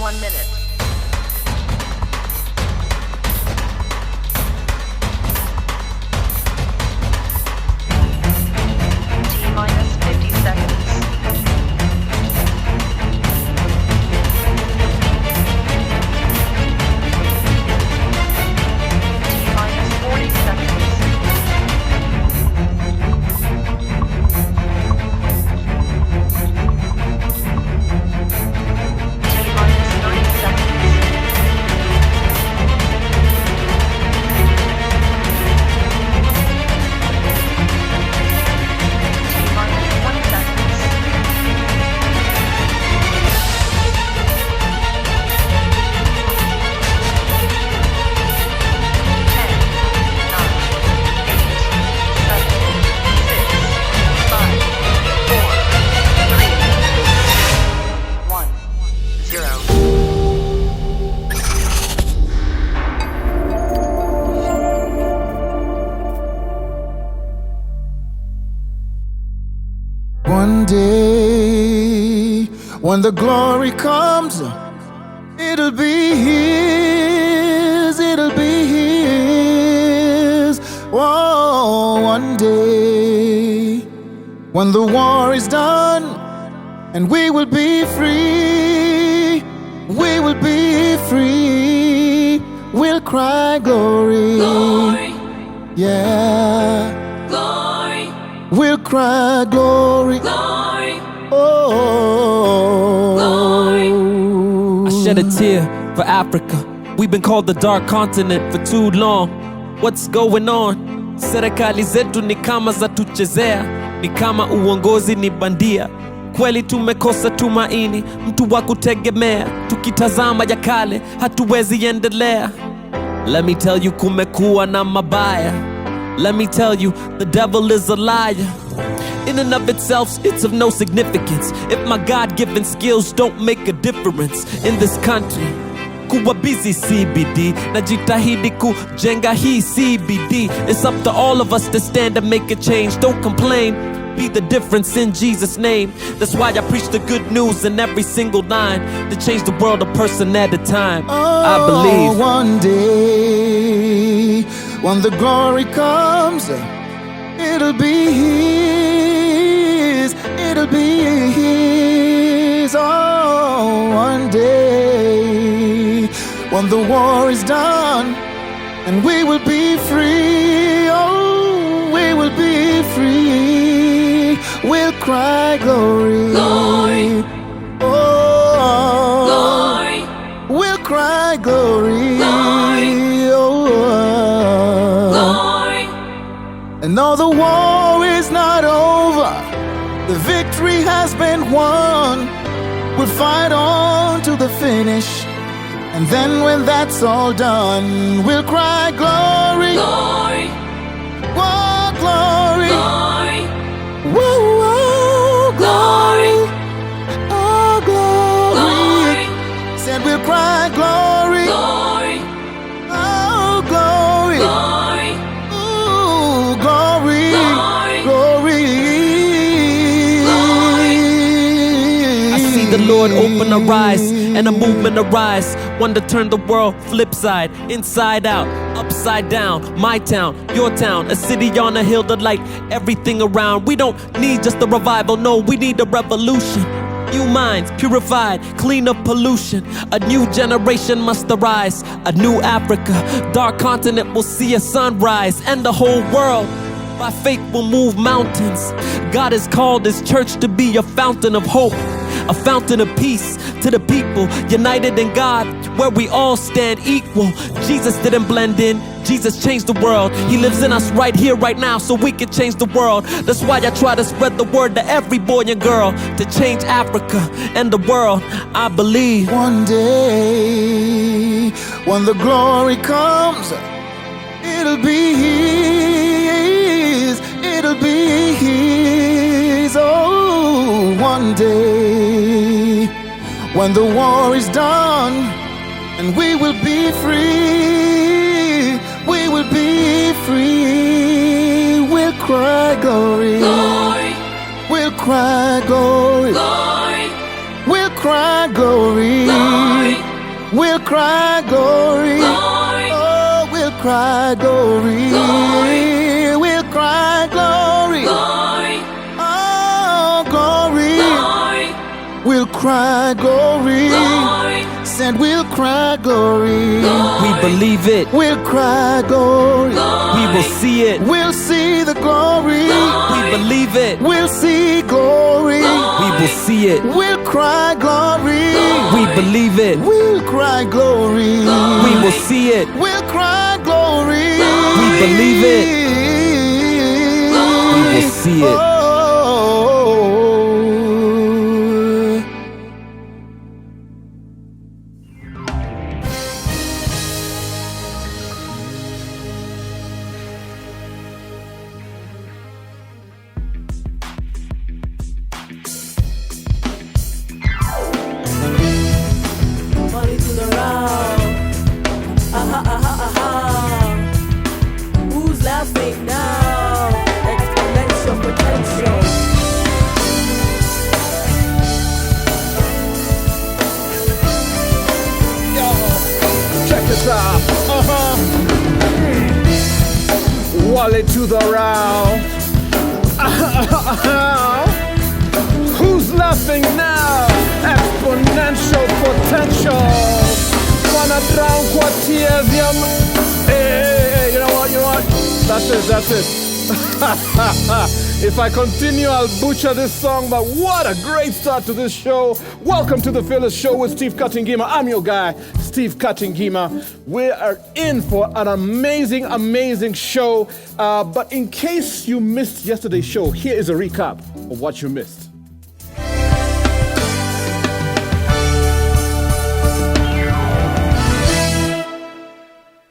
1 minute. T-minus 50 seconds. T-minus 40 seconds. One day, when the glory comes, it'll be his, it'll be his. Whoa, one day, when the war is done, and we will be free, we will be free. We'll cry glory, glory, yeah, glory. We'll cry glory, glory, oh, glory. I shed a tear for Africa. We've been called the dark continent for too long. What's going on? Serikali zetu ni kama za tuchezea, ni kama uongozi ni bandia. Kweli tumekosa tumaini, mtu wa kutegemea. Tukitazama ya kale, hatuwezi endelea. Let me tell you kumekuwa na mabaya. Let me tell you, the devil is a liar. In and of itself, it's of no significance if my God-given skills don't make a difference in this country. Kuwa busy CBD, najitahidi kujenga hii CBD. It's up to all of us to stand and make a change. Don't complain, be the difference in Jesus' name. That's why I preach the good news in every single line, to change the world a person at a time. I believe one day, when the glory comes, it'll be his, it'll be his. Oh, one day, when the war is done, and we will be free. Oh, we will be free. We'll cry glory, glory, oh, glory. We'll cry glory, glory, oh, glory. And though the war is not over, the victory has been won. We'll fight on to the finish, and then when that's all done, we'll cry glory, glory, oh, glory, glory, whoa, whoa, glory, oh, glory. Said we'll cry glory, glory, oh, glory, glory, ooh, glory, glory, glory. I see the Lord open our eyes and a movement arise. One to turn the world flip side, inside out, upside down. My town, your town, a city on a hill to light everything around. We don't need just a revival, no, we need a revolution. New minds, purified, clean of pollution. A new generation must arise. A new Africa, dark continent will see a sunrise. And the whole world, by faith, will move mountains. God has called his church to be a fountain of hope, a fountain of peace to the people, united in God, where we all stand equal. Jesus didn't blend in, Jesus changed the world. He lives in us right here, right now, so we can change the world. That's why I try to spread the word to every boy and girl, to change Africa and the world. I believe one day, when the glory comes, it'll be his, it'll be his. Oh, one day, when the war is done, and we will be free, we will be free. We'll cry glory, glory, we'll cry glory, glory, we'll cry glory, glory, We'll cry glory. Glory. Oh, we'll cry glory. Glory. We'll cry glory. Glory. Oh, glory. Glory. We'll cry glory. Glory. Said we'll cry glory. We believe it. We'll cry glory. We will see it. We'll see the glory. We believe it. We'll see glory. We will see it. We'll cry glory. We believe it. We'll cry glory. We will see it. We'll cry glory. We believe it. We will see it. Oh. Money to the round. Aha, aha, aha. Who's laughing now? Exponential potential. Check this out. Wallet to the round. Who's laughing now? Exponential potential. Wanna drown kwa tears, yum. Hey, you know what? That's it. If I continue, I'll butcher this song, but what a great start to this show. Welcome to the Fearless Show with Steve Katingima. I'm your guy, Steve Katingima. We are in for an amazing show. But in case you missed yesterday's show, here is a recap of what you missed.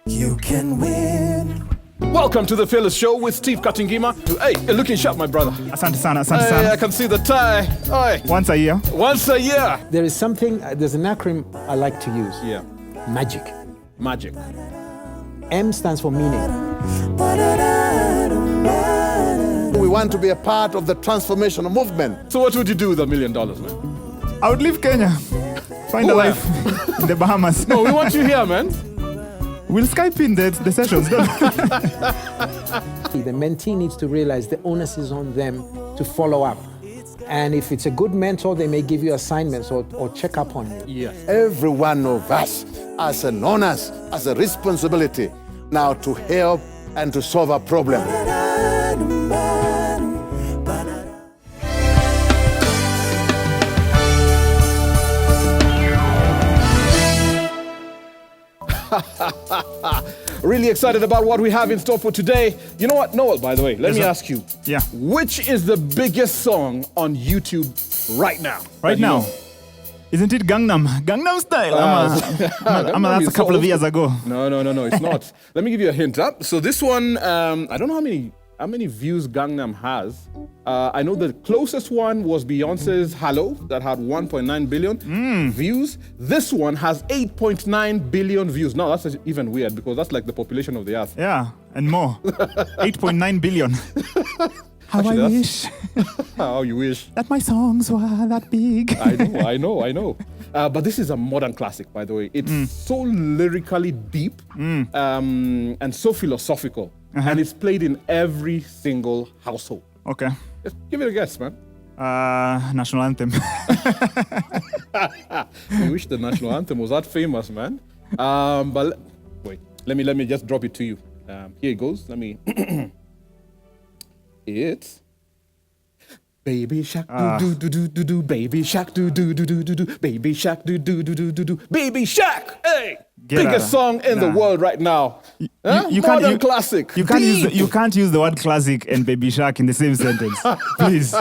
You can win. Welcome to the Fearless Show with Steve Katingima. Hey, you're looking sharp, my brother. Asante sana. Hey, I can see the tie. Oi. Once a year. Once a year. There is something, there's an acronym I like to use. Yeah. MAGIC. Magic. M stands for meaning. We want to be a part of the transformational movement. So what would you do with $1 million, man? I would leave Kenya. Find a Where? life in the Bahamas. No, we want you here, man. We'll Skype in the sessions. The mentee needs to realize the onus is on them to follow up. And if it's a good mentor, they may give you assignments or check up on you. Yes. Every one of us has an onus, has a responsibility now to help and to solve a problem. Really excited about what we have in store for today. You know what, Noel, by the way, let me sir. ask you. Yeah. Which is the biggest song on YouTube right now? Right that you now. know? Isn't it Gangnam Style? That's a couple of years ago. No, it's not. Let me give you a hint. So this one, I don't know how many views Gangnam has. I know the closest one was Beyonce's Hello, that had 1.9 billion views. This one has 8.9 billion views. Now that's even weird because that's like the population of the earth. Yeah, and more. 8.9 billion. How Actually, I that's- wish How you wish. that my songs were that big. I know. But this is a modern classic, by the way. It's so lyrically deep and so philosophical. And it's played in every single household. Okay. Just give it a guess, man. National anthem. I wish the national anthem was that famous, man. But wait, let me just drop it to you. Here it goes. It's Baby Shark do do do do do, Baby Shark do do do do do do, Baby Shark do do do do do do, Baby Shark. Hey, Get biggest out. song in the Nah. world right now. Modern classic. You can't Deep. use the word classic and Baby Shark in the same sentence. Please.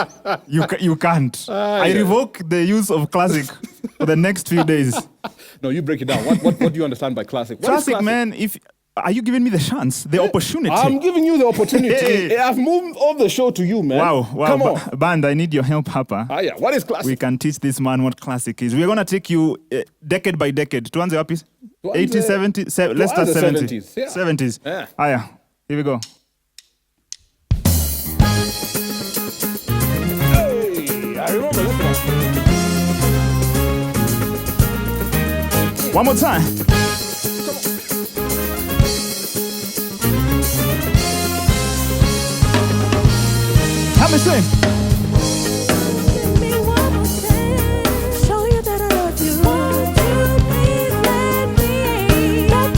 You can't. I yeah. revoke the use of classic for the next few days. No, you break it down. What do you understand by classic? What is Classic, man, are you giving me the chance, the opportunity? I'm giving you the opportunity. Hey. I've moved off the show to you, man. Wow. Come on. Band, I need your help, Hapa. Yeah. What is classic? We can teach this man what classic is. We're going to take you decade by decade. Tuanze wapi? 80, 70, let's start the 70. 70s, yeah. 70s. Yeah. Aya, here we go. Hey, I remember this one. One more time. Help me sing.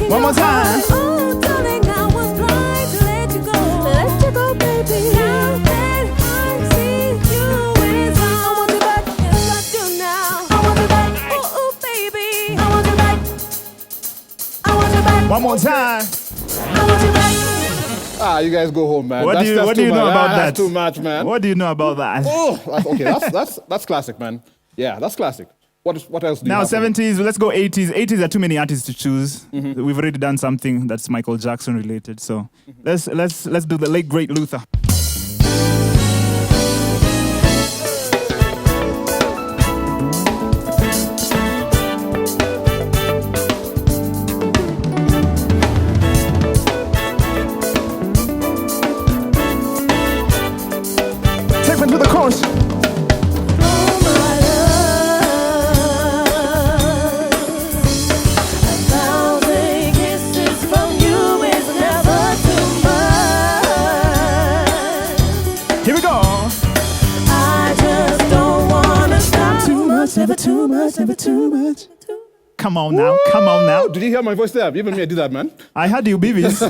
One more time. Oh, darling, I was blind to let you go. Let you go, baby. Now that I see you is all. I want you back, yes I do now. I want you back, ooh, baby. I want you back. I want you back. One more time. I want you back. Ah, you guys go home, man. What do you too know much. about that? That's too much, man. What do you know about that? Oh, okay. That's classic, man. Yeah, that's classic. What else do you Now have for me? 70s, let's go 80s. 80s are too many artists to choose. We've already done something that's Michael Jackson related. So let's do the late great Luther. Take me to the chorus. Here we go. Never too much, never too much. Come on now, come on now. Did you hear my voice there? Even me, I did that, man. I had you, babies.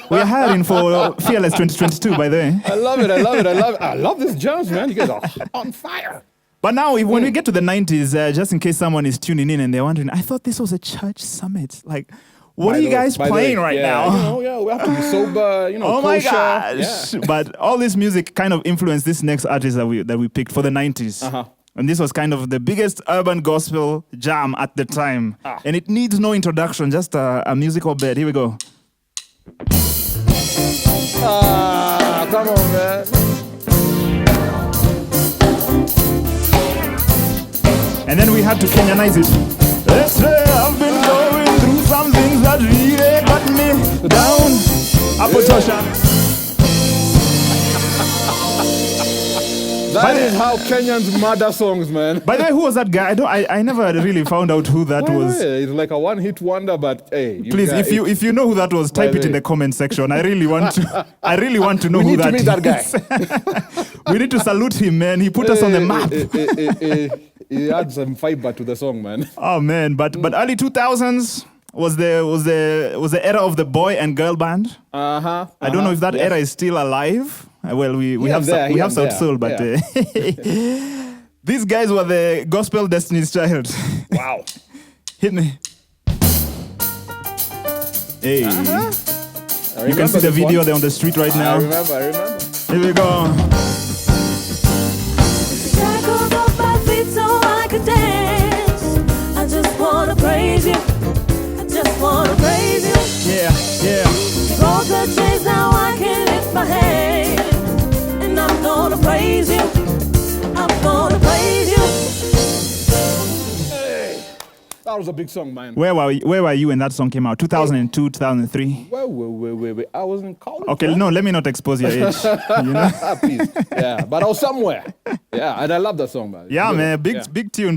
We're hiring for Fearless 2022, by the way. I love it. I love this jams, man. You guys are on fire. But now, when we get to the 90s, just in case someone is tuning in and they're wondering, I thought this was a church summit. Like, what are you guys playing right now? Yeah, we have to be sober, Oh my kosher. gosh! Yeah. But all this music kind of influenced this next artist that we picked for the 90s. Uh-huh. And this was kind of the biggest urban gospel jam at the time. And it needs no introduction, just a musical bed. Here we go. Come on, man. And then we had to Kenyanize it. Let's say I've been going through some things that really got me down. Apotosha. That is how Kenyans murder songs, man. By the way, who was that guy? I never really found out who that was. It's like a one-hit wonder, but hey, you Please, guys, if you know who that was, type it in the comment section. I really want to know we who need that to meet is. that guy. We need to salute him, man. He put us on the map. He adds some fiber to the song, man. Oh man, but early 2000s was the era of the boy and girl band. I don't know if that era is still alive. Well, we have South Soul, but these guys were the gospel Destiny's Child. Wow. Hit me. Hey. You can see the video there on the street right now. I remember. Here we go. Shackles off my feet so I could dance. I just wanna praise you. I just wanna praise you. Yeah. Broke the chains, now I can lift my hand. And I'm gonna praise you. I'm gonna praise you. That was a big song, man. Where were you when that song came out? 2002, 2003? Wait. I was in college. Okay, man. no, let me not expose your age. You know? Please. Yeah, but I was somewhere. Yeah, and I love that song, man. Yeah, Good. man,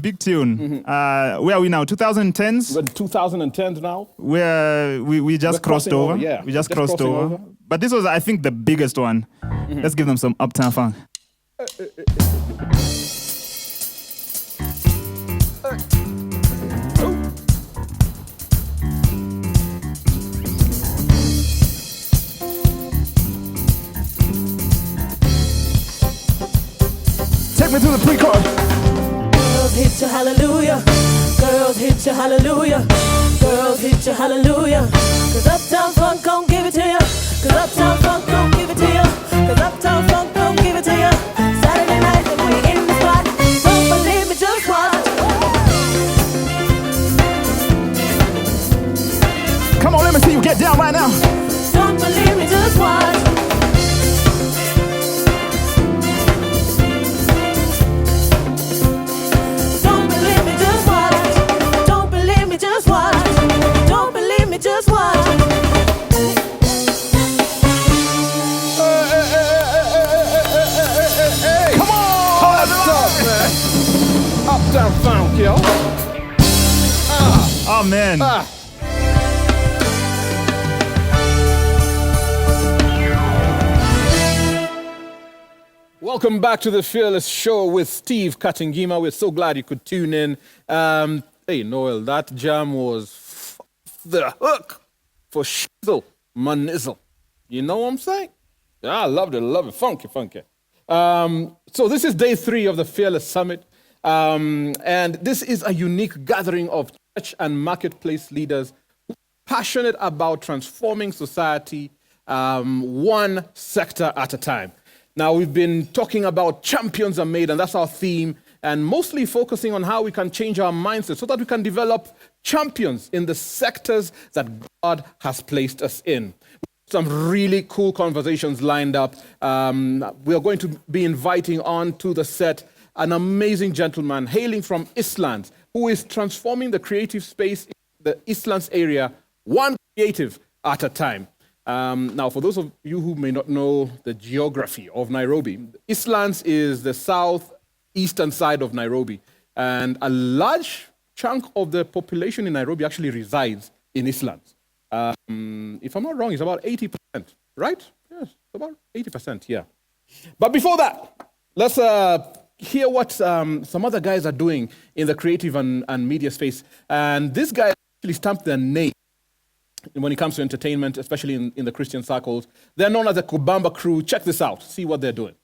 big tune. Where are we now? 2010s? We're in 2010 now. Where we just We're crossed crossing over. over, yeah. We just Just crossed crossing over. over. But this was, I think, the biggest one. Let's give them some Uptown Funk. Take me to the pre-chorus. Girls hit you hallelujah. Girls hit you hallelujah. Girls hit you hallelujah. Cause Uptown Funk gon' give it to you. Cause Uptown Funk gon' give it to you. Cause Uptown Funk gon' give it to you. Saturday night when we in the spot. Don't believe me, just watch. Come on, let me see you get down right now. Don't believe me, just watch. Don't believe me, just watch. Don't believe me, just watch. Don't believe me, just watch. Come on! What's up, man? Uptown Funk, yo. Oh, man. Welcome back to the Fearless Show with Steve Katingima. We're so glad you could tune in. Hey, Noel, that jam was the hook for shizzle, manizzle. You know what I'm saying? Yeah, I loved it. Funky. So this is day 3 of the Fearless Summit. And this is a unique gathering of church and marketplace leaders who are passionate about transforming society one sector at a time. Now, we've been talking about champions are made, and that's our theme, and mostly focusing on how we can change our mindset so that we can develop champions in the sectors that God has placed us in. Some really cool conversations lined up. We are going to be inviting on to the set an amazing gentleman hailing from Eastland who is transforming the creative space in the Eastlands area, one creative at a time. Now, for those of you who may not know the geography of Nairobi, Eastlands is the southeastern side of Nairobi, and a large chunk of the population in Nairobi actually resides in Eastlands. If I'm not wrong, it's about 80%, right? Yes, about 80%, yeah. But before that, let's hear what some other guys are doing in the creative and media space. And this guy actually stamped their name when it comes to entertainment, especially in the Christian circles. They're known as the Kubamba crew. Check this out. See what they're doing.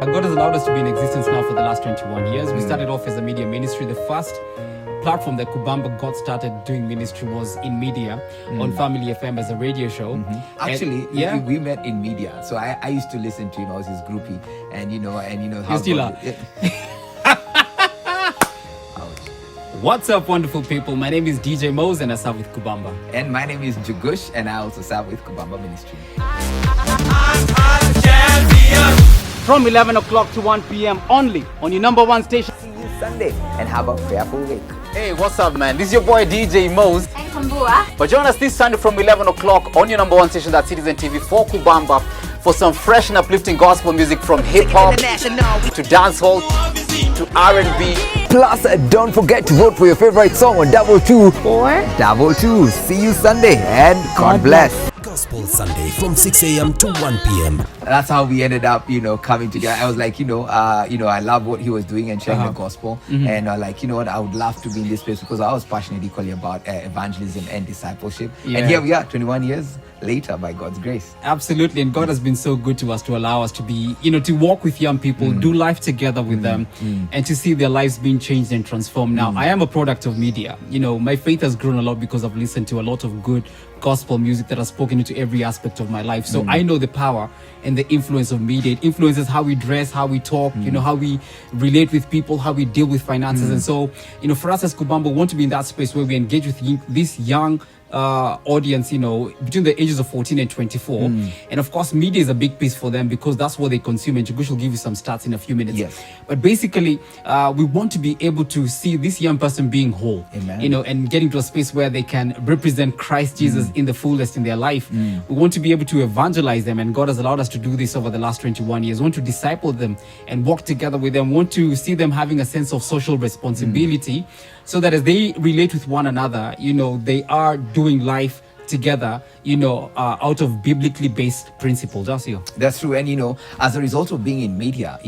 God has allowed us to be in existence now for the last 21 years. We started off as a media ministry. The first platform that Kubamba got started doing ministry was in media on Family FM as a radio show. Actually, and, we met in media. So I used to listen to him. I was his groupie, and you know how you still are. What's up, wonderful people? My name is DJ Moz and I serve with Kubamba. And my name is Njugush and I also serve with Kubamba Ministry. From 11 o'clock to 1 p.m. only on your number 1 station. See you Sunday and have a fearful week. Hey, what's up, man? This is your boy DJ Moz. But join us this Sunday from 11 o'clock on your number 1 station, that's Citizen TV, for Kubamba, for some fresh and uplifting gospel music from hip-hop to dancehall to R&B. Plus, don't forget to vote for your favorite song on Double 2. See you Sunday and God bless. Gospel Sunday from 6 a.m. to 1 p.m. That's how we ended up, coming together. I was like, I love what he was doing and sharing the gospel. And like, you know what, I would love to be in this place because I was passionate equally about evangelism and discipleship. Yeah. And here we are, 21 years later, by God's grace. Absolutely. And God has been so good to us to allow us to be, to walk with young people, do life together with them, and to see their lives being changed and transformed. Now, I am a product of media. My faith has grown a lot because I've listened to a lot of good gospel music that has spoken into every aspect of my life. So I know the power and the influence of media. It influences how we dress, how we talk, how we relate with people, how we deal with finances. And so, for us as Kubamba, we want to be in that space where we engage with this young audience, between the ages of 14 and 24. And of course, media is a big piece for them because that's what they consume. And Njugush will give you some stats in a few minutes. Yes. But basically, we want to be able to see this young person being whole, Amen. And getting to a space where they can represent Christ Jesus in the fullest in their life. We want to be able to evangelize them. And God has allowed us to do this over the last 21 years. We want to disciple them and walk together with them. We want to see them having a sense of social responsibility so that as they relate with one another, they are doing life together, out of biblically based principles. That's true. And, as a result of being in media,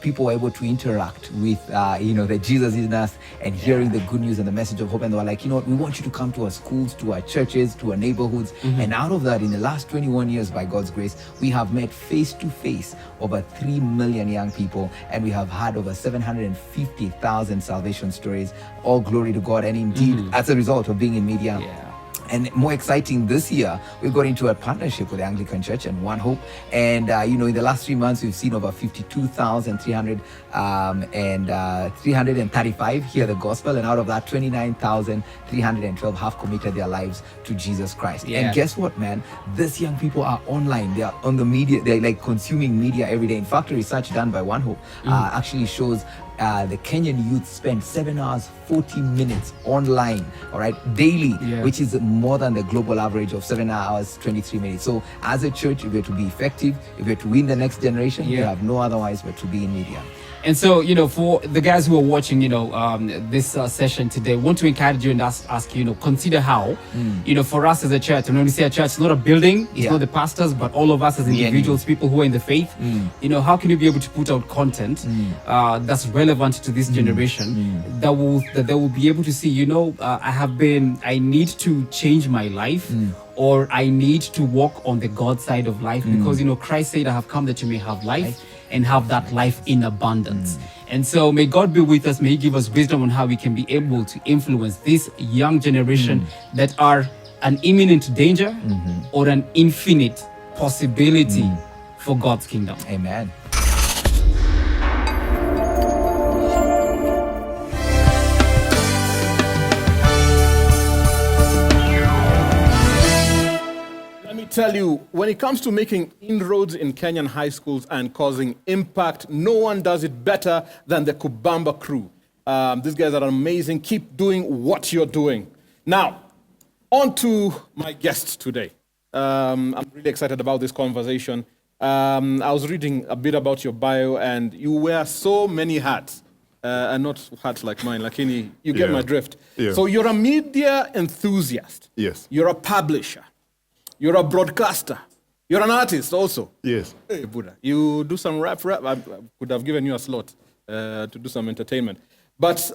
people were able to interact with, the Jesus in us and hearing the good news and the message of hope. And they were like, we want you to come to our schools, to our churches, to our neighborhoods. And out of that, in the last 21 years, by God's grace, we have met face to face over 3 million young people. And we have had over 750,000 salvation stories. All glory to God. And indeed, as a result of being in media, and more exciting this year, we got into a partnership with the Anglican Church and One Hope. And, in the last 3 months, we've seen over 52,335 hear the gospel. And out of that, 29,312 have committed their lives to Jesus Christ. Yeah. And guess what, man? These young people are online. They are on the media. They're like consuming media every day. In fact, research done by One Hope actually shows the Kenyan youth spend 7 hours, 40 minutes online, all right, daily, which is more than the global average of 7 hours, 23 minutes. So as a church, if we're to be effective, if we're to win the next generation, we have no otherwise but to be in media. And so, for the guys who are watching, this session today, want to encourage you and ask you, consider how, for us as a church, and when we say a church, it's not a building, it's not the pastors, but all of us as individuals, people who are in the faith, how can you be able to put out content that's relevant to this generation, that they will be able to see, I need to change my life, or I need to walk on the God side of life, because, Christ said, I have come that you may have life and have that life in abundance. And so may God be with us. May he give us wisdom on how we can be able to influence this young generation that are an imminent danger or an infinite possibility for God's kingdom. Amen. Tell you, when it comes to making inroads in Kenyan high schools and causing impact, no one does it better than the Kubamba crew. These guys are amazing. Keep doing what you're doing. Now, on to my guest today. I'm really excited about this conversation. I was reading a bit about your bio, and you wear so many hats. And not hats like mine, lakini you get my drift. Yeah. So you're a media enthusiast. Yes. You're a publisher. You're a broadcaster. You're an artist also. Yes. Hey, Buddha, you do some rap. I could have given you a slot to do some entertainment. But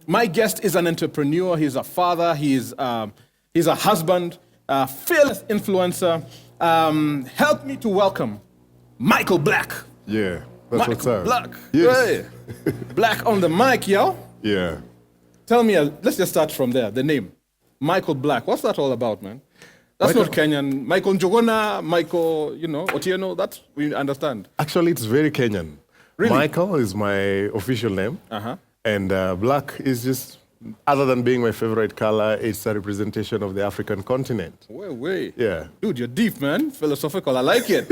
my guest is an entrepreneur. He's a father. He's a husband, a fearless influencer. Help me to welcome MYKAL Black. Yeah, that's what's up. MYKAL Black. Yes. Hey. Black on the mic, yo. Yeah. Tell me, let's just start from there, the name. MYKAL Black. What's that all about, man? That's not Kenyan. Michael Njogona, Michael, Otieno, that we understand. Actually, it's very Kenyan. Really? MYKAL is my official name. And black is just, other than being my favorite color, it's a representation of the African continent. Wait. Yeah. Dude, you're deep, man. Philosophical. I like it.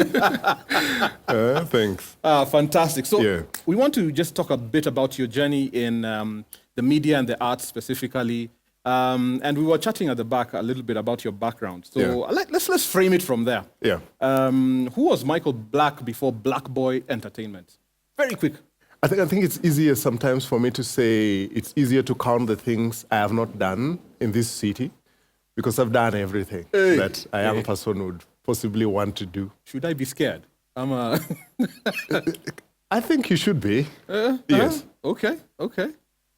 Thanks. Fantastic. So we want to just talk a bit about your journey in the media and the arts specifically. And we were chatting at the back a little bit about your background. So let's frame it from there. Yeah. Who was MYKAL Black before Black Boy Entertainment? Very quick. I think it's easier sometimes for me to say it's easier to count the things I have not done in this city because I've done everything that a young person would possibly want to do. Should I be scared? I think you should be. Yes. Okay.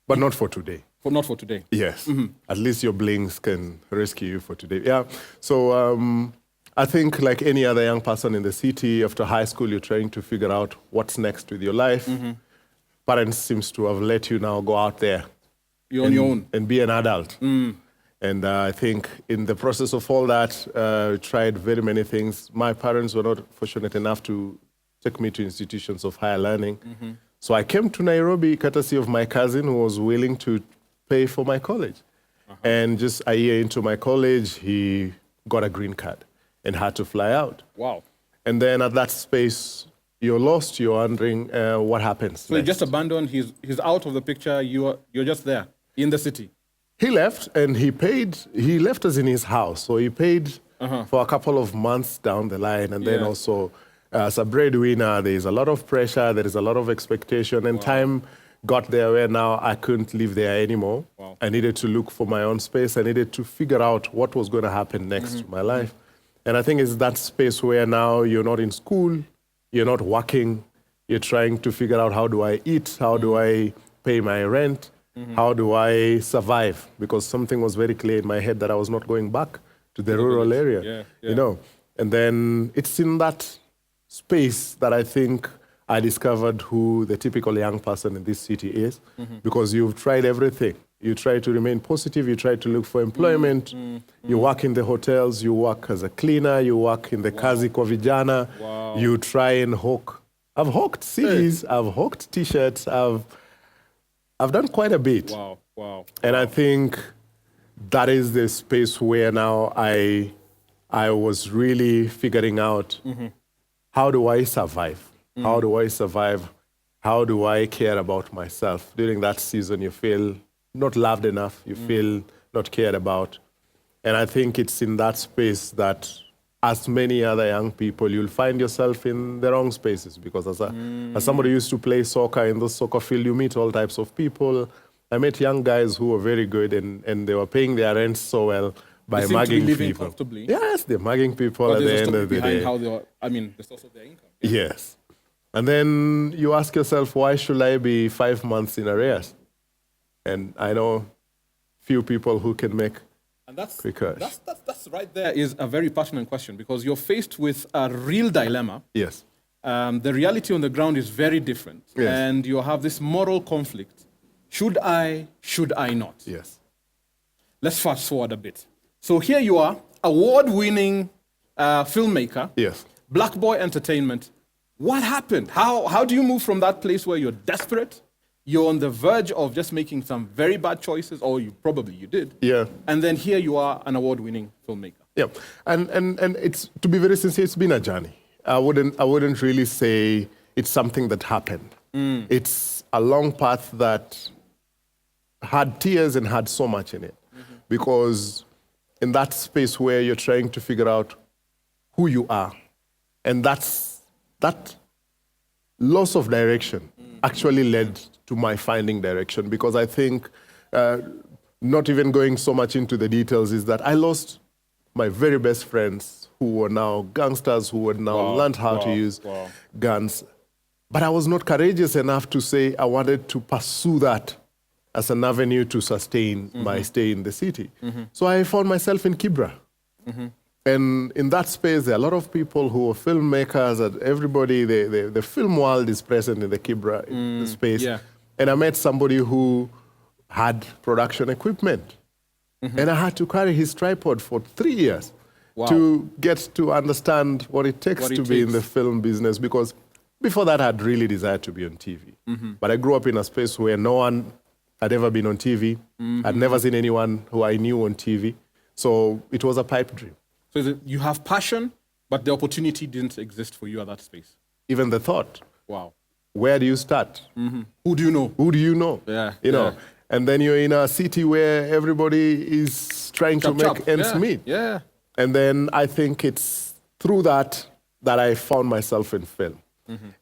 But not for today. Not for today. Yes. At least your blings can rescue you for today. Yeah. So I think like any other young person in the city, after high school, you're trying to figure out what's next with your life. Parents seems to have let you now go out there. You're on your own. And be an adult. And I think in the process of all that, tried very many things. My parents were not fortunate enough to take me to institutions of higher learning. So I came to Nairobi courtesy of my cousin who was willing to pay for my college. And just a year into my college, he got a green card and had to fly out. Wow. And then at that space, you're lost, you're wondering what happens. So next. you just abandoned, he's out of the picture, you're just there, in the city. He left and he left us in his house. So he paid for a couple of months down the line. And then also, as a breadwinner, there's a lot of pressure, there is a lot of expectation, and time got there where now I couldn't live there anymore. I needed to look for my own space. I needed to figure out what was going to happen next to my life. And I think it's that space where now you're not in school, you're not working, you're trying to figure out how do I eat, how do I pay my rent, how do I survive? Because something was very clear in my head that I was not going back to the rural area, And then it's in that space that I think I discovered who the typical young person in this city is, because you've tried everything. You try to remain positive, you try to look for employment, you work in the hotels, you work as a cleaner, you work in the kazi kwa vijana, you try and hawk. I've hawked CDs, I've hawked t-shirts, I've done quite a bit. Wow. And I think that is the space where now I was really figuring out how do I survive? How do I survive how do I care about myself? During that season, you feel not loved enough, you feel not cared about. And I think it's in that space that, as many other young people, you'll find yourself in the wrong spaces, because as somebody who used to play soccer, in the soccer field, you meet all types of people. I met young guys who were very good, and they were paying their rent so well by mugging people. Comfortably. Yes, they're mugging people at the end of the day. How they are, the source of their income. Yes. And then you ask yourself, why should I be 5 months in arrears? And I know few people who can make quick cash. That's right there is a very pertinent question, because you're faced with a real dilemma. Yes. The reality on the ground is very different. Yes. And you have this moral conflict. Should I not? Yes. Let's fast forward a bit. So here you are, award-winning filmmaker. Yes. Black Boy Entertainment. What happened? How do you move from that place where you're desperate, you're on the verge of just making some very bad choices, or you did. Yeah. And then here you are, an award-winning filmmaker. Yeah. And it's, to be very sincere, it's been a journey. I wouldn't really say it's something that happened. It's a long path that had tears and had so much in it. Because in that space where you're trying to figure out who you are, and that loss of direction actually led to my finding direction, because I think, not even going so much into the details, is that I lost my very best friends who were now gangsters, who had now learned how to use guns. But I was not courageous enough to say I wanted to pursue that as an avenue to sustain my stay in the city. So I found myself in Kibra. And in that space, there are a lot of people who are filmmakers, and everybody, the film world is present in the Kibra the space. Yeah. And I met somebody who had production equipment. And I had to carry his tripod for 3 years to get to understand what it takes to be in the film business, because before that, I'd really desired to be on TV. But I grew up in a space where no one had ever been on TV. I'd never seen anyone who I knew on TV. So it was a pipe dream. So you have passion, but the opportunity didn't exist for you at that space. Even the thought. Wow. Where do you start? Who do you know? Who do you know? Yeah. You know. And then you're in a city where everybody is trying to make ends meet. Yeah. And then I think it's through that I found myself in film.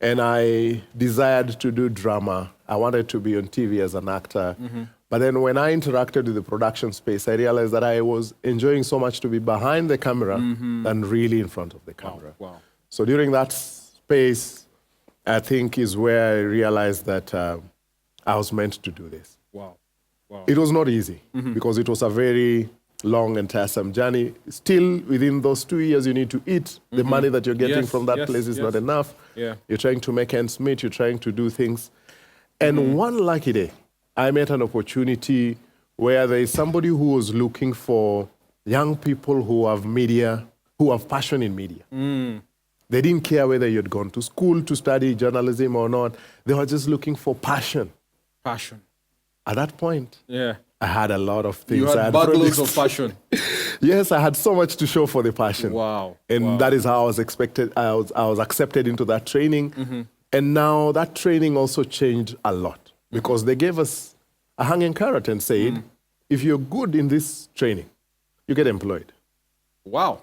And I desired to do drama. I wanted to be on TV as an actor. But then when I interacted with the production space, I realized that I was enjoying so much to be behind the camera than really in front of the camera. Wow. So during that space, I think is where I realized that I was meant to do this. Wow. It was not easy because it was a very long and tiresome journey. Still, within those 2 years, you need to eat. The money that you're getting from that place is not enough. Yeah. You're trying to make ends meet. You're trying to do things. And one lucky day, I met an opportunity where there is somebody who was looking for young people who have media, who have passion in media. They didn't care whether you'd gone to school to study journalism or not. They were just looking for passion. Passion. At that point, I had a lot of things. You had buttloads of passion. Yes, I had so much to show for the passion. Wow. And that is how I was expected. I was accepted into that training. And now that training also changed a lot because they gave us a hanging carrot and said, if you're good in this training, you get employed. Wow.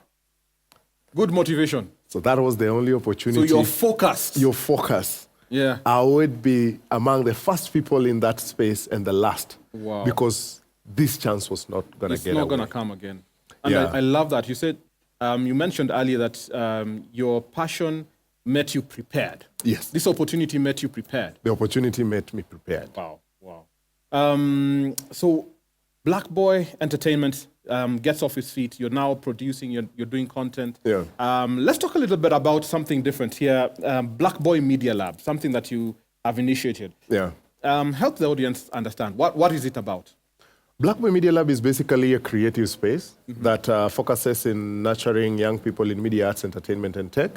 Good motivation. So that was the only opportunity. So you're focused. You're focused. Yeah. I would be among the first people in that space and the last. Wow. Because this chance was not going to get away. It's not going to come again. And I love that. You said, you mentioned earlier that your passion met you prepared. Yes. This opportunity met you prepared. The opportunity made me prepared. Wow. So Black Boy Entertainment gets off his feet. You're now producing, you're doing content. Yeah. Let's talk a little bit about something different here. Black Boy Media Lab, something that you have initiated. Yeah. Help the audience understand. What is it about? Black Boy Media Lab is basically a creative space that focuses in nurturing young people in media, arts, entertainment, and tech,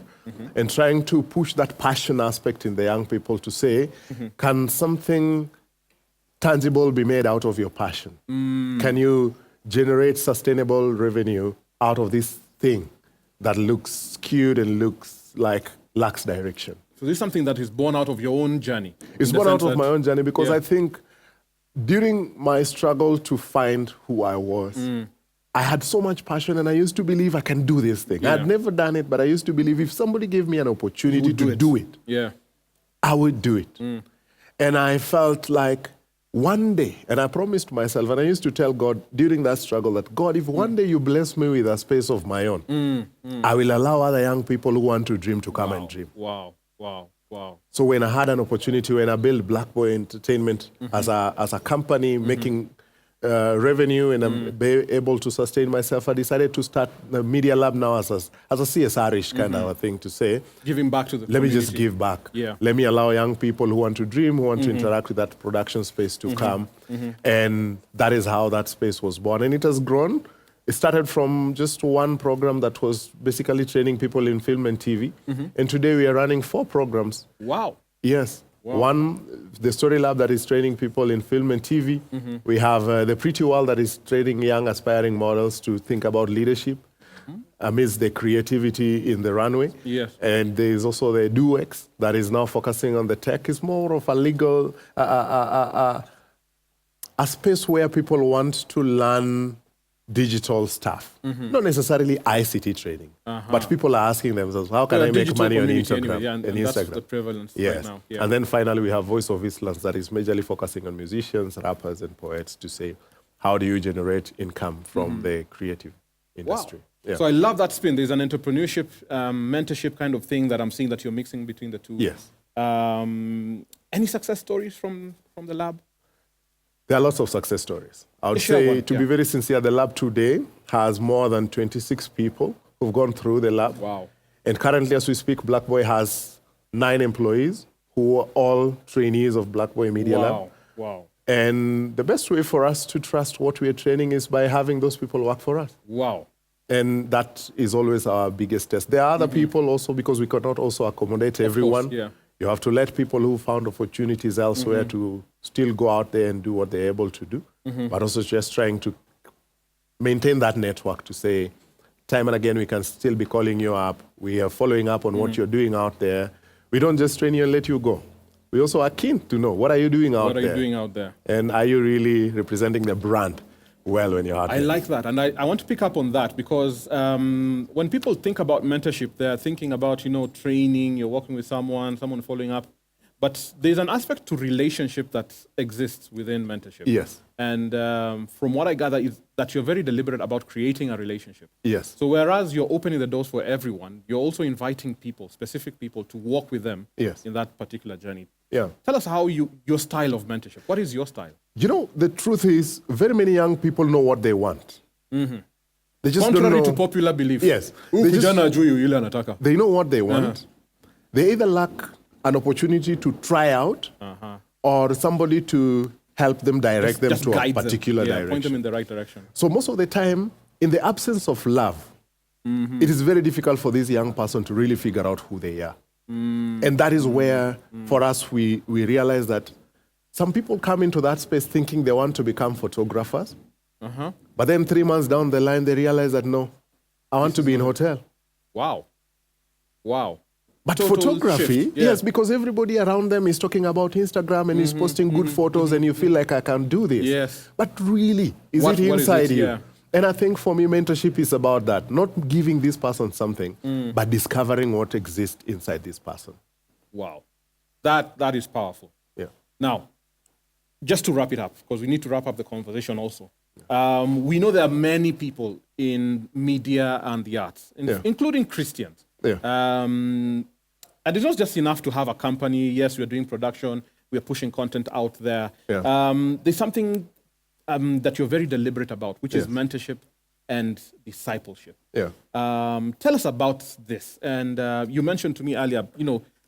and trying to push that passion aspect in the young people to say, can something tangible be made out of your passion? Can you generate sustainable revenue out of this thing that looks skewed and looks like lacks direction? So this is something that is born out of your own journey. It's born out of my own journey because I think during my struggle to find who I was, I had so much passion and I used to believe I can do this thing. I had never done it, but I used to believe if somebody gave me an opportunity to do it, I would do it. And I felt like one day, and I promised myself, and I used to tell God during that struggle that, God, if one day you bless me with a space of my own, I will allow other young people who want to dream to come and dream. Wow, wow, wow. So when I had an opportunity, when I built Black Boy Entertainment as a company making revenue and I'm able to sustain myself, I decided to start the Media Lab now as a CSR-ish kind of a thing to say. Giving back to the Let community. me just give back. Yeah. Let me allow young people who want to dream, who want to interact with that production space to come. And that is how that space was born. And it has grown. It started from just one program that was basically training people in film and TV. And today we are running 4 programs. Wow. Yes. Wow. One, the Story Lab that is training people in film and TV. We have the Pretty World that is training young aspiring models to think about leadership amidst the creativity in the runway. Yes. And there is also the DoX that is now focusing on the tech. It's more of a legal, a space where people want to learn digital stuff. Not necessarily ICT training, but people are asking themselves, how can I make money on Instagram? Anyway, and Instagram. that's the prevalence right now. Yeah. And then finally we have Voice of Eastland that is majorly focusing on musicians, rappers, and poets to say, how do you generate income from the creative industry? Wow. Yeah. So I love that spin. There's an entrepreneurship, mentorship kind of thing that I'm seeing that you're mixing between the two. Yes. Any success stories from the lab? There are lots of success stories. I would Share say, one, to be very sincere, the lab today has more than 26 people who've gone through the lab. Wow. And currently, as we speak, Black Boy has 9 employees who are all trainees of Black Boy Media Lab. Wow. And the best way for us to trust what we are training is by having those people work for us. Wow. And that is always our biggest test. There are other people also, because we cannot also accommodate everyone. Course, yeah. You have to let people who found opportunities elsewhere to still go out there and do what they're able to do, but also just trying to maintain that network to say, time and again, we can still be calling you up. We are following up on what you're doing out there. We don't just train you and let you go. We also are keen to know, what are you doing out there? What are you doing out there? And are you really representing the brand well when you're out there? I like that. And I want to pick up on that because when people think about mentorship, they're thinking about, training, you're working with someone following up. But there's an aspect to relationship that exists within mentorship. Yes. And from what I gather is that you're very deliberate about creating a relationship. Yes. So whereas you're opening the doors for everyone, you're also inviting people, specific people, to walk with them in that particular journey. Yeah. Tell us how your style of mentorship. What is your style? The truth is, very many young people know what they want. They just Contrary don't know. to popular belief. Yes. They know what they want. They either lack an opportunity to try out or somebody to help them direct them to a particular direction. Point them in the right direction. So most of the time, in the absence of love, it is very difficult for this young person to really figure out who they are. And that is where, for us, we realize that some people come into that space thinking they want to become photographers. But then 3 months down the line, they realize that, no, I want to be in hotel. Wow. But Total photography, shift, yeah. yes, because everybody around them is talking about Instagram and is posting good photos and you feel like I can do this. Yes. But really, is What it is inside it? you? Yeah. And I think for me, mentorship is about that. Not giving this person something, but discovering what exists inside this person. Wow. That is powerful. Yeah. Now, just to wrap it up, because we need to wrap up the conversation also. We know there are many people in media and the arts, including Christians. Yeah. And it's not just enough to have a company. Yes, we're doing production. We're pushing content out there. Yeah. There's something that you're very deliberate about, which is mentorship and discipleship. Yeah. Tell us about this. And you mentioned to me earlier,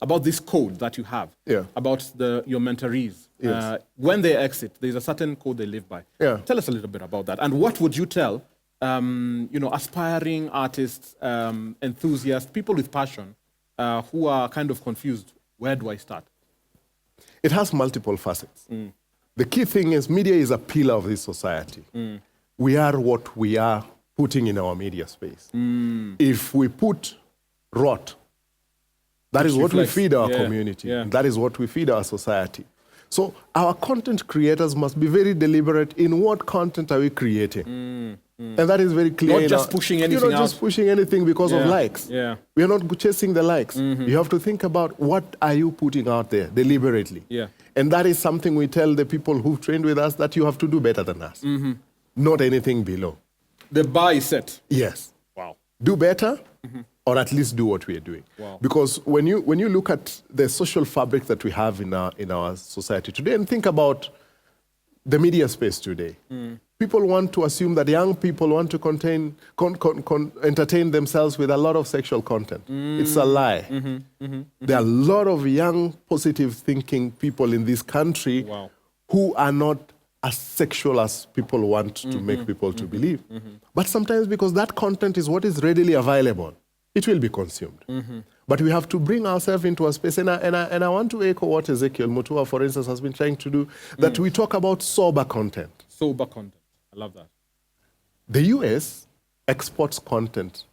about this code that you have, about your mentorees. Yes. When they exit, there's a certain code they live by. Yeah. Tell us a little bit about that. And what would you tell, aspiring artists, enthusiasts, people with passion, who are kind of confused? Where do I start? It has multiple facets. The key thing is media is a pillar of this society. We are what we are putting in our media space. If we put rot, That is what we reflects- feed our yeah, community. yeah. That is what we feed our society. So our content creators must be very deliberate in what content are we creating. And that is very clear. Not in just our- pushing You're anything not just out. pushing anything because of Yeah, likes. yeah. We are not chasing the likes. You have to think about what are you putting out there deliberately. Yeah. And that is something we tell the people who've trained with us, that you have to do better than us. Not anything below. The bar is set. Yes. Wow. Do better, or at least do what we are doing. Wow. Because when you look at the social fabric that we have in our society today, and think about the media space today, people want to assume that young people want to entertain themselves with a lot of sexual content. It's a lie. There are a lot of young, positive thinking people in this country who are not as sexual as people want to make people to believe. But sometimes, because that content is what is readily available, it will be consumed. But we have to bring ourselves into a space, and I want to echo what Ezekiel Mutua, for instance, has been trying to do, that we talk about sober content. Sober content. I love that. The US exports content.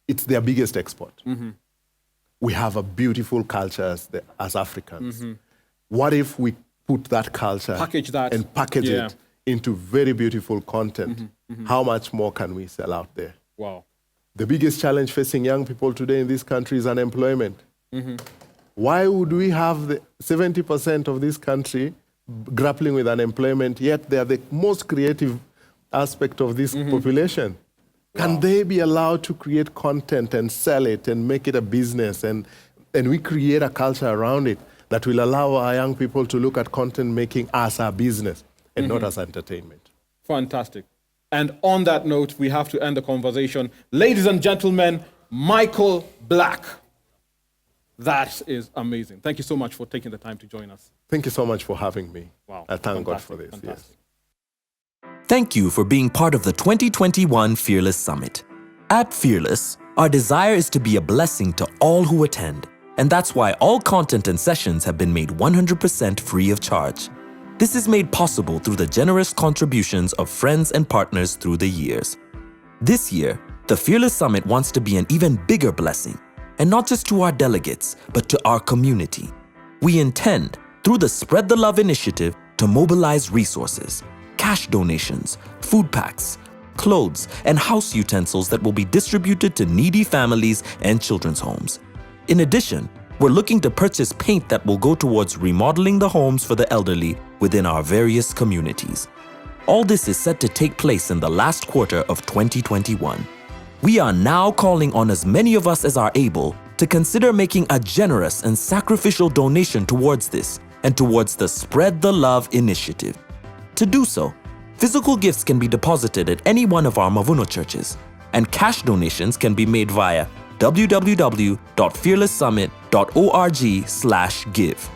It's their biggest export. We have a beautiful culture as Africans. What if we put that culture Package that. and package Yeah. it into very beautiful content? How much more can we sell out there? Wow. The biggest challenge facing young people today in this country is unemployment. Why would we have the 70% of this country grappling with unemployment, yet they are the most creative aspect of this population? Can they be allowed to create content and sell it and make it a business, and we create a culture around it that will allow our young people to look at content making as a business and not as entertainment? Fantastic. And on that note, we have to end the conversation. Ladies and gentlemen, MYKAL Black. That is amazing. Thank you so much for taking the time to join us. Thank you so much for having me. Wow. I thank God for Fantastic, this. fantastic. Yes. Thank you for being part of the 2021 Fearless Summit. At Fearless, our desire is to be a blessing to all who attend, and that's why all content and sessions have been made 100% free of charge. This is made possible through the generous contributions of friends and partners through the years. This year, the Fearless Summit wants to be an even bigger blessing, and not just to our delegates, but to our community. We intend, through the Spread the Love initiative, to mobilize resources, cash donations, food packs, clothes, and house utensils that will be distributed to needy families and children's homes. In addition, we're looking to purchase paint that will go towards remodeling the homes for the elderly within our various communities. All this is set to take place in the last quarter of 2021. We are now calling on as many of us as are able to consider making a generous and sacrificial donation towards this and towards the Spread the Love initiative. To do so, physical gifts can be deposited at any one of our Mavuno churches, and cash donations can be made via www.fearlesssummit.org/give.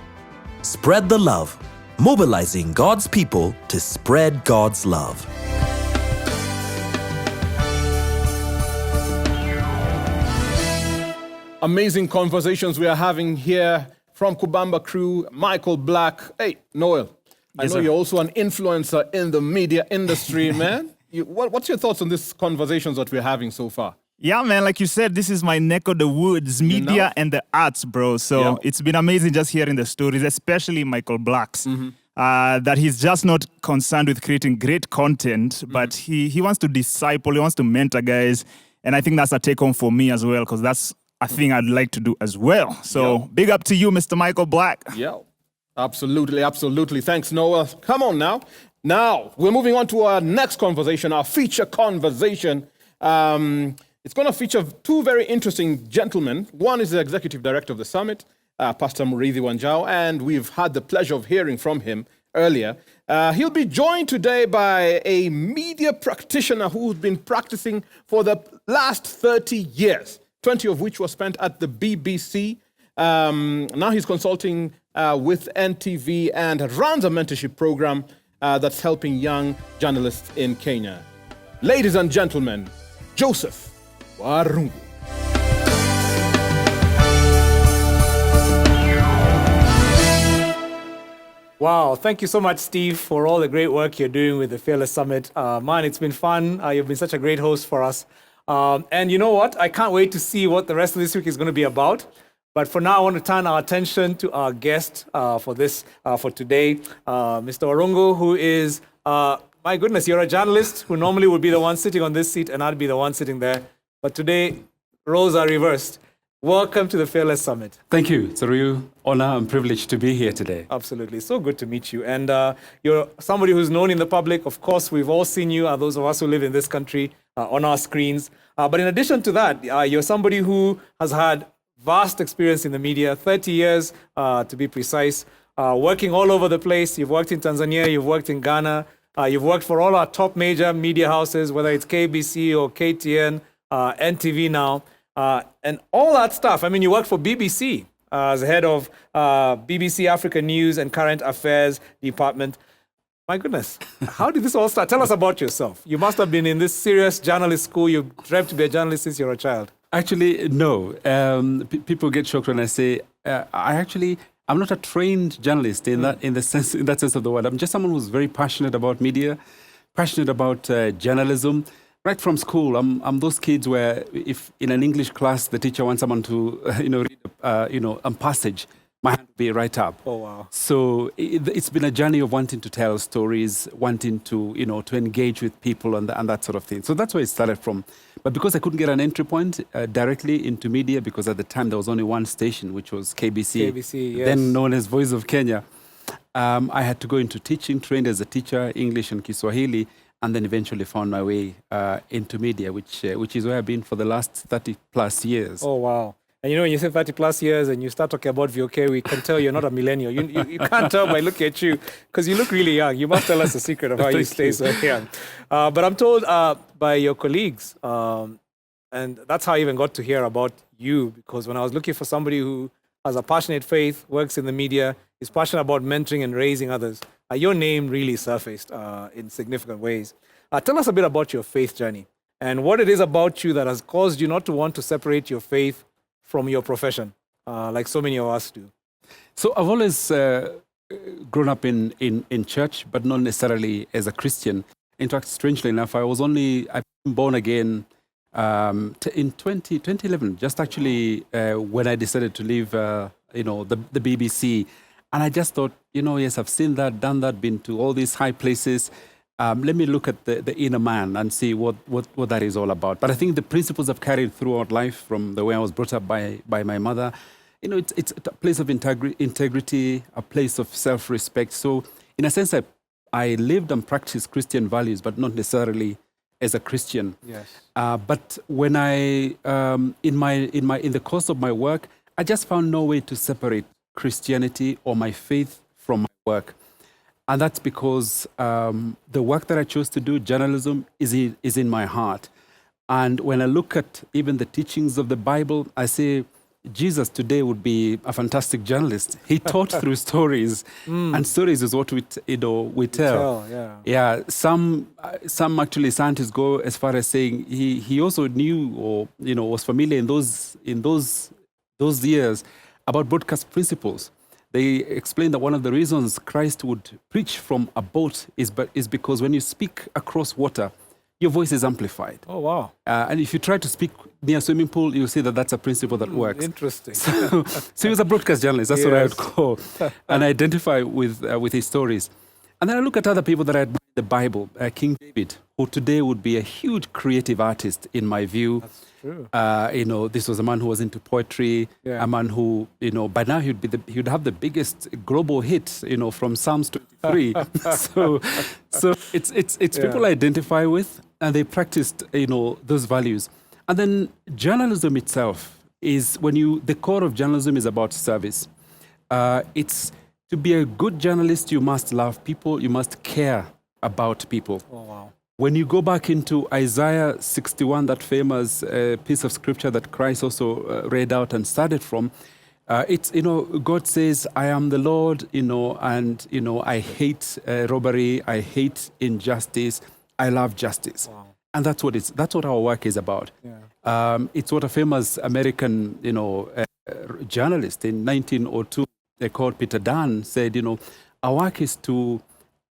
Spread the love, mobilizing God's people to spread God's love. Amazing conversations we are having here from Kubamba crew, MYKAL Black. Hey, Noel, I know you're also an influencer in the media industry, man. What's your thoughts on these conversations that we're having so far? Yeah, man, like you said, this is my neck of the woods, media and the arts, bro. So it's been amazing just hearing the stories, especially MYKAL Black's, that he's just not concerned with creating great content, but he wants to disciple, he wants to mentor guys. And I think that's a take home for me as well, because that's a thing I'd like to do as well. So big up to you, Mr. MYKAL Black. Yeah, absolutely, absolutely. Thanks, Noah. Come on now. Now, we're moving on to our next conversation, our feature conversation. It's going to feature two very interesting gentlemen. One is the executive director of the summit, Pastor Murithi Wanjao, and we've had the pleasure of hearing from him earlier. He'll be joined today by a media practitioner who's been practicing for the last 30 years, 20 of which was spent at the BBC. Now he's consulting with NTV and runs a mentorship program that's helping young journalists in Kenya. Ladies and gentlemen, Joseph Warungu. Wow, thank you so much, Steve, for all the great work you're doing with the Fearless Summit. Man, it's been fun. You've been such a great host for us. And you know what? I can't wait to see what the rest of this week is going to be about. But for now, I want to turn our attention to our guest for today, Mr. Warungu, who is, my goodness, you're a journalist who normally would be the one sitting on this seat and I'd be the one sitting there. But today, roles are reversed. Welcome to the Fearless Summit. Thank you. It's a real honor and privilege to be here today. Absolutely. So good to meet you. And you're somebody who's known in the public. Of course, we've all seen you, those of us who live in this country, on our screens. But in addition to that, you're somebody who has had vast experience in the media, 30 years to be precise, working all over the place. You've worked in Tanzania, you've worked in Ghana, you've worked for all our top major media houses, whether it's KBC or KTN, NTV now. And all that stuff. I mean, you worked for BBC as head of BBC Africa News and Current Affairs Department. My goodness, how did this all start? Tell us about yourself. You must have been in this serious journalist school. You've dreamt to be a journalist since you're a child. Actually, no. People get shocked when I say I'm not a trained journalist in that sense of the word. I'm just someone who's very passionate about media, passionate about journalism. Right from school, I'm those kids where if in an English class the teacher wants someone to read a passage, my hand will be right up. Oh wow! So it's been a journey of wanting to tell stories, wanting to to engage with people and that sort of thing. So that's where it started from. But because I couldn't get an entry point directly into media, because at the time there was only one station, which was KBC, yes. Then known as Voice of Kenya, I had to go into teaching, trained as a teacher, English and Kiswahili. And then eventually found my way into media, which is where I've been for the last 30 plus years. Oh, wow. And when you say 30 plus years and you start talking about VOK, we can tell you're not a millennial. You can't tell by looking at you, because you look really young. You must tell us the secret of how you stay so young. But I'm told by your colleagues, and that's how I even got to hear about you, because when I was looking for somebody who has a passionate faith, works in the media, is passionate about mentoring and raising others, your name really surfaced in significant ways. Tell us a bit about your faith journey and what it is about you that has caused you not to want to separate your faith from your profession, like so many of us do. So I've always grown up in church, but not necessarily as a Christian. In fact, strangely enough, I've been born again in 2011, just actually when I decided to leave the BBC. And I just thought, yes, I've seen that, done that, been to all these high places. Let me look at the inner man and see what that is all about. But I think the principles I've carried throughout life from the way I was brought up by my mother, it's a place of integrity, a place of self-respect. So in a sense, I lived and practiced Christian values, but not necessarily as a Christian. Yes. But when in the course of my work, I just found no way to separate Christianity or my faith from my work. And that's because the work that I chose to do, journalism, is in my heart. And when I look at even the teachings of the Bible, I say Jesus today would be a fantastic journalist. He taught through stories, and stories is what we tell. Yeah. Some actually scientists go as far as saying he also knew or was familiar in those years about broadcast principles. They explain that one of the reasons Christ would preach from a boat is because when you speak across water, your voice is amplified. Oh, wow. And if you try to speak near a swimming pool, you'll see that that's a principle that works. Interesting. So he was a broadcast journalist. That's what I would call. And I identify with his stories. And then I look at other people that I admire in the Bible. King David, who today would be a huge creative artist in my view. That's true. This was a man who was into poetry, a man who, by now he'd have the biggest global hit, from Psalms 23. so it's people I identify with, and they practiced, those values. And then journalism itself is the core of journalism is about service. It's to be a good journalist, you must love people, you must care about people. Oh, wow. When you go back into Isaiah 61, that famous piece of scripture that Christ also read out and started from, it's, God says, I am the Lord, and, I hate robbery, I hate injustice, I love justice. Wow. And that's what our work is about. Yeah. It's what a famous American, journalist in 1902, called Peter Dunn, said, our work is to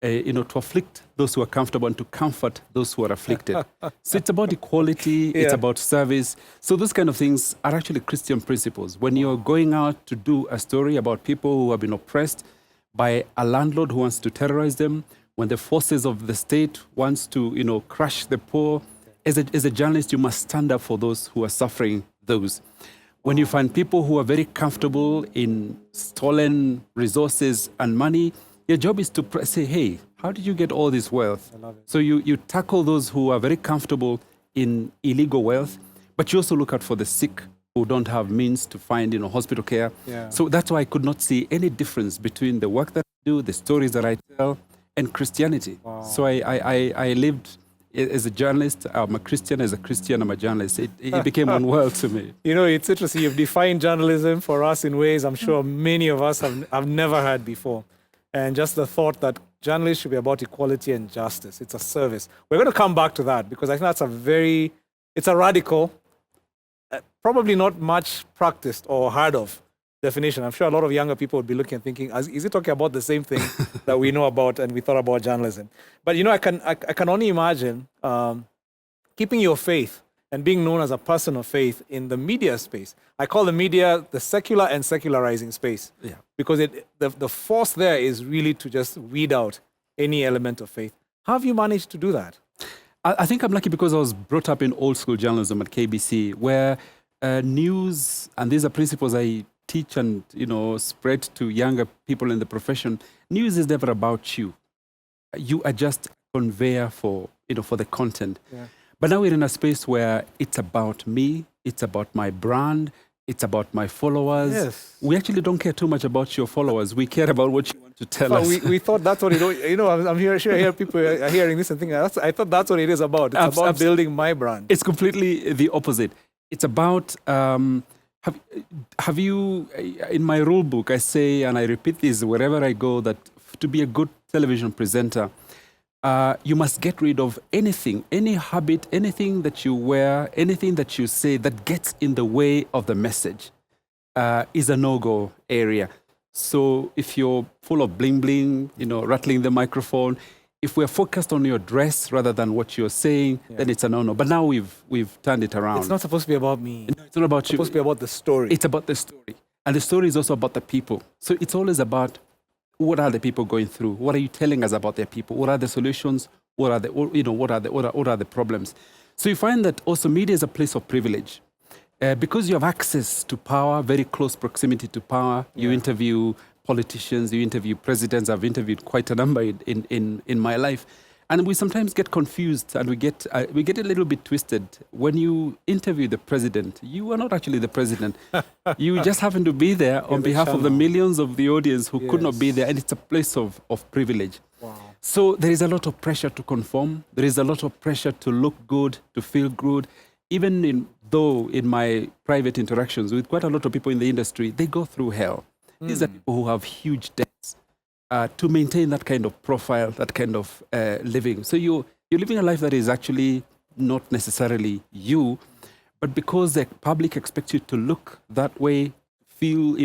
to afflict those who are comfortable and to comfort those who are afflicted. So it's about equality, it's about service. So those kind of things are actually Christian principles. When you're going out to do a story about people who have been oppressed by a landlord who wants to terrorize them, when the forces of the state wants to, crush the poor, as a journalist, you must stand up for those who are suffering those. When you find people who are very comfortable in stolen resources and money, your job is to say, hey, how did you get all this wealth? So you tackle those who are very comfortable in illegal wealth, but you also look out for the sick who don't have means to find hospital care. Yeah. So that's why I could not see any difference between the work that I do, the stories that I tell, and Christianity. Wow. So I lived as a journalist. I'm a Christian. As a Christian, I'm a journalist. It became one world to me. It's interesting. You've defined journalism for us in ways I'm sure many of us have never heard before. And just the thought that journalists should be about equality and justice. It's a service. We're going to come back to that because I think that's it's a radical, probably not much practiced or heard of definition. I'm sure a lot of younger people would be looking and thinking, is it talking about the same thing that we know about and we thought about journalism? But I can only imagine keeping your faith and being known as a person of faith in the media space. I call the media the secular and secularizing space. Yeah. Because the force there is really to just weed out any element of faith. How have you managed to do that? I think I'm lucky because I was brought up in old school journalism at KBC, where news, and these are principles I teach and spread to younger people in the profession. News is never about you. You are just a conveyor for the content. Yeah. But now we're in a space where it's about me, it's about my brand, it's about my followers. Yes. We actually don't care too much about your followers. We care about what you want to tell us. We thought that's what I'm sure here people are hearing this and thinking, I thought that's what it is about. It's about building my brand. It's completely the opposite. It's about, have you, in my rule book, I say, and I repeat this wherever I go, that to be a good television presenter, you must get rid of anything, any habit, anything that you wear, anything that you say that gets in the way of the message is a no-go area. So if you're full of bling-bling, rattling the microphone, if we're focused on your dress rather than what you're saying, then it's a no-no. But now we've turned it around. It's not supposed to be about me. No, it's not about you. It's supposed to be about the story. It's about the story. And the story is also about the people. So it's always about what are the people going through? What are you telling us about their people? What are the solutions? What are the problems? So you find that also media is a place of privilege. Because you have access to power, very close proximity to power, you interview politicians, you interview presidents. I've interviewed quite a number in my life. And we sometimes get confused and we get a little bit twisted. When you interview the president, you are not actually the president. You just happen to be there on behalf of the millions of the audience who could not be there. And it's a place of privilege. Wow. So there is a lot of pressure to conform. There is a lot of pressure to look good, to feel good. Even though in my private interactions with quite a lot of people in the industry, they go through hell. These are people who have huge debts to maintain that kind of profile, that kind of living. So you're living a life that is actually not necessarily you, but because the public expects you to look that way, feel,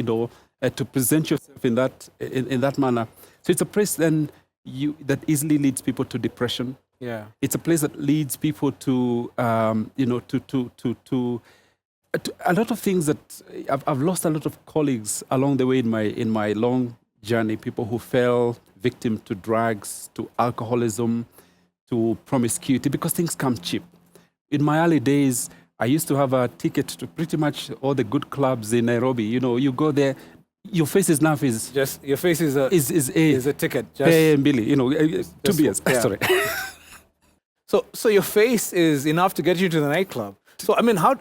to present yourself in that manner. So it's a place then that easily leads people to depression. Yeah. It's a place that leads people to a lot of things that I've lost a lot of colleagues along the way in my long journey, people who fell victim to drugs, to alcoholism, to promiscuity, because things come cheap. In my early days, I used to have a ticket to pretty much all the good clubs in Nairobi. You go there, your face is enough. Your face is a ticket. Just pay and Billy, 2 beers. Yeah. Sorry. So your face is enough to get you to the nightclub. So,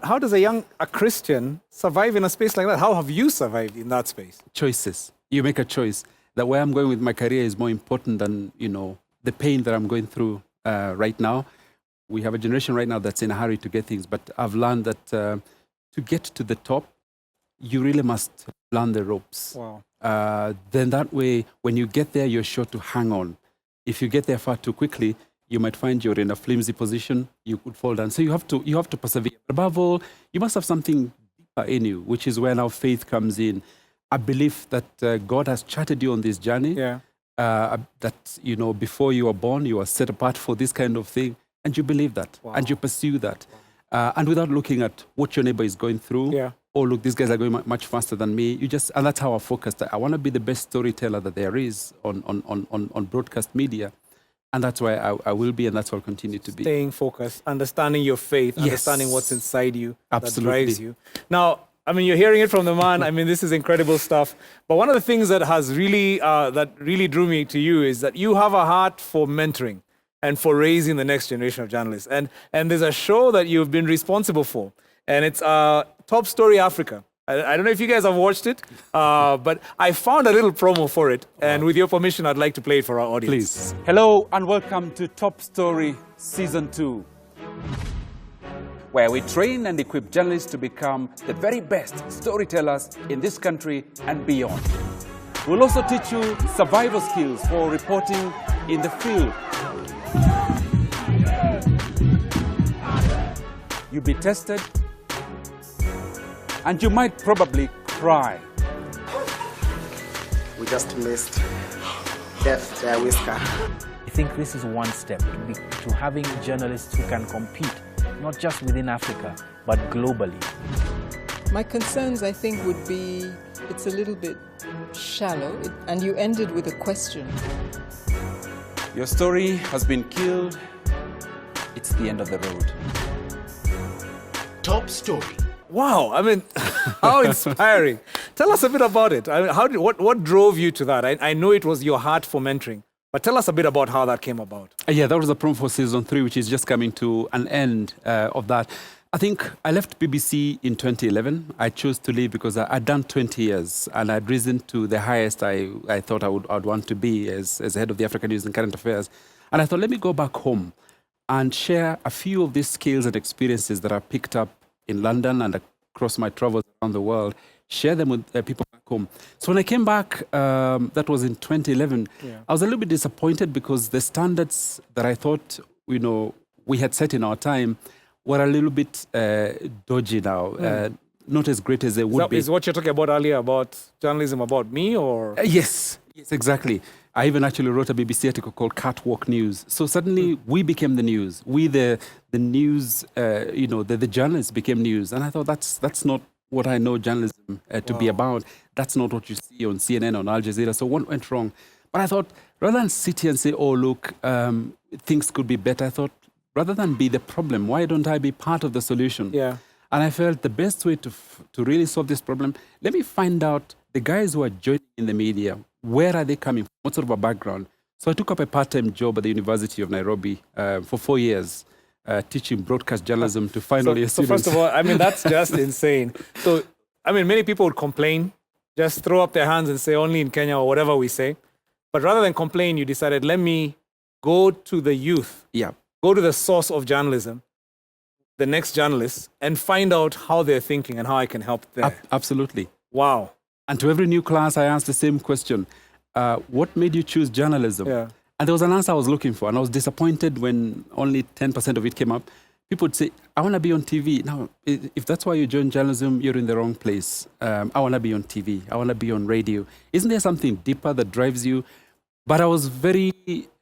how does a Christian survive in a space like that? How have you survived in that space? Choices. You make a choice. That where I'm going with my career is more important than, the pain that I'm going through right now. We have a generation right now that's in a hurry to get things, but I've learned that to get to the top, you really must learn the ropes. Wow. Then that way, when you get there, you're sure to hang on. If you get there far too quickly, you might find you're in a flimsy position, you could fall down. So you have to persevere. Above all, you must have something deeper in you, which is where now faith comes in. A belief that God has charted you on this journey. Yeah. that, you know, before you were born, you were set apart for this kind of thing, and you believe that, and you pursue that. And without looking at what your neighbor is going through, oh, look, these guys are going much faster than me. And that's how I focused. I want to be the best storyteller that there is on broadcast media. And that's why I will be, and that's what I'll continue to be. Staying focused, understanding your faith, understanding what's inside you that drives you. Now, I mean, you're hearing it from the man. I mean, this is incredible stuff. But one of the things that has really drew me to you is that you have a heart for mentoring and for raising the next generation of journalists. And there's a show that you've been responsible for, and it's Top Story Africa. I don't know if you guys have watched it, but I found a little promo for it. And with your permission, I'd like to play it for our audience. Please. Hello and welcome to Top Story Season 2, where we train and equip journalists to become the very best storytellers in this country and beyond. We'll also teach you survival skills for reporting in the field. You'll be tested, and you might probably cry. We just missed death by a whisker. I think this is one step to having journalists who can compete, not just within Africa, but globally. My concerns, I think, would be it's a little bit shallow, and you ended with a question. Your story has been killed. It's the end of the road. Top Story. Wow, I mean, how inspiring. Tell us a bit about it. I mean, what drove you to that? I know it was your heart for mentoring, but tell us a bit about how that came about. Yeah, that was the promo for Season 3, which is just coming to an end of that. I think I left BBC in 2011. I chose to leave because I'd done 20 years and I'd risen to the highest I thought I'd want to be as head of the African News and Current Affairs. And I thought, let me go back home and share a few of these skills and experiences that I picked up in London and across my travels around the world, share them with people back home. So when I came back, that was in 2011, I was a little bit disappointed because the standards that I thought, you know, we had set in our time were a little bit dodgy now, not as great as they would be. Is what you're talking about earlier about journalism about me, or? Yes, exactly. I even actually wrote a BBC article called Catwalk News. So suddenly we became the news. We, the news, you know, the journalists became news. And I thought that's not what I know journalism to be about. That's not what you see on CNN, on Al Jazeera. So what went wrong? But I thought, rather than sit here and say, oh, look, things could be better, I thought, rather than be the problem, why don't I be part of the solution? Yeah. And I felt the best way to really solve this problem, let me find out the guys who are joining in the media, where are they coming from? What sort of a background? So I took up a part-time job at the University of Nairobi for 4 years, teaching broadcast journalism to final year students. So first of all, I mean, that's just insane. So, I mean, many people would complain, just throw up their hands and say only in Kenya or whatever we say. But rather than complain, you decided, let me go to the youth, go to the source of journalism, the next journalists, and find out how they're thinking and how I can help them. Absolutely. Wow. And to every new class, I asked the same question. What made you choose journalism? Yeah. And there was an answer I was looking for, and I was disappointed when only 10% of it came up. People would say, I want to be on TV. Now, if that's why you join journalism, you're in the wrong place. I want to be on TV. I want to be on radio. Isn't there something deeper that drives you? But I was very,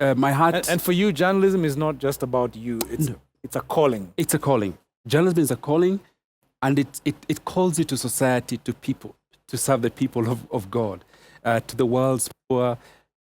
my heart... And for you, journalism is not just about you. It's a calling. It's a calling. Journalism is a calling, and it calls you to society, to people, to serve the people of God, to the world's poor,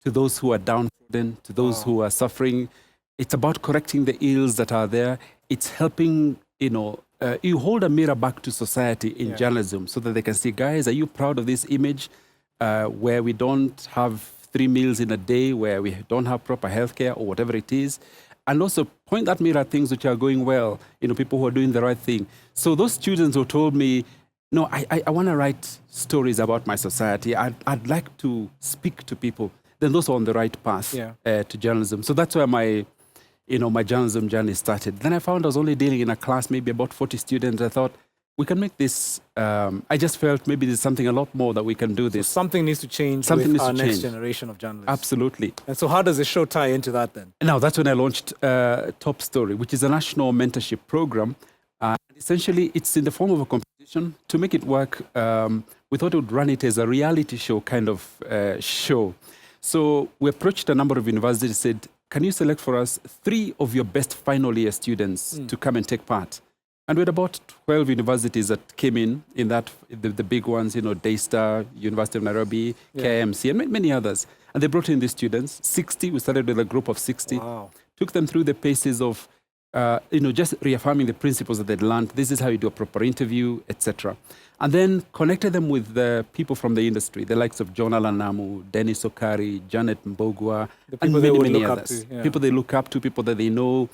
to those who are downtrodden, to those who are suffering. It's about correcting the ills that are there. It's helping, you know, you hold a mirror back to society in journalism so that they can see, guys, are you proud of this image where we don't have 3 meals in a day, where we don't have proper healthcare or whatever it is? And also point that mirror at things which are going well, you know, people who are doing the right thing. So those students who told me, no, I want to write stories about my society. I'd like to speak to people. Then those are on the right path to journalism. So that's where my journalism journey started. Then I found I was only dealing in a class, maybe about 40 students. I thought, we can make this, I just felt maybe there's something a lot more that we can do this. So something needs to change with our next generation of journalists. Absolutely. And so how does the show tie into that then? Now, that's when I launched Top Story, which is a national mentorship program. Essentially, it's in the form of a competition. To make it work, we thought we would run it as a reality show kind of show. So we approached a number of universities, said, can you select for us 3 of your best final year students to come and take part? And we had about 12 universities that came in that, the big ones, Daystar, University of Nairobi, KIMC, and many others. And they brought in these students, 60. We started with a group of 60. Wow. Took them through the paces of, just reaffirming the principles that they'd learned. This is how you do a proper interview, etc. And then connected them with the people from the industry, the likes of John Alanamu, Dennis Okari, Janet Mbogwa, and many others. People they look up to, people that they know.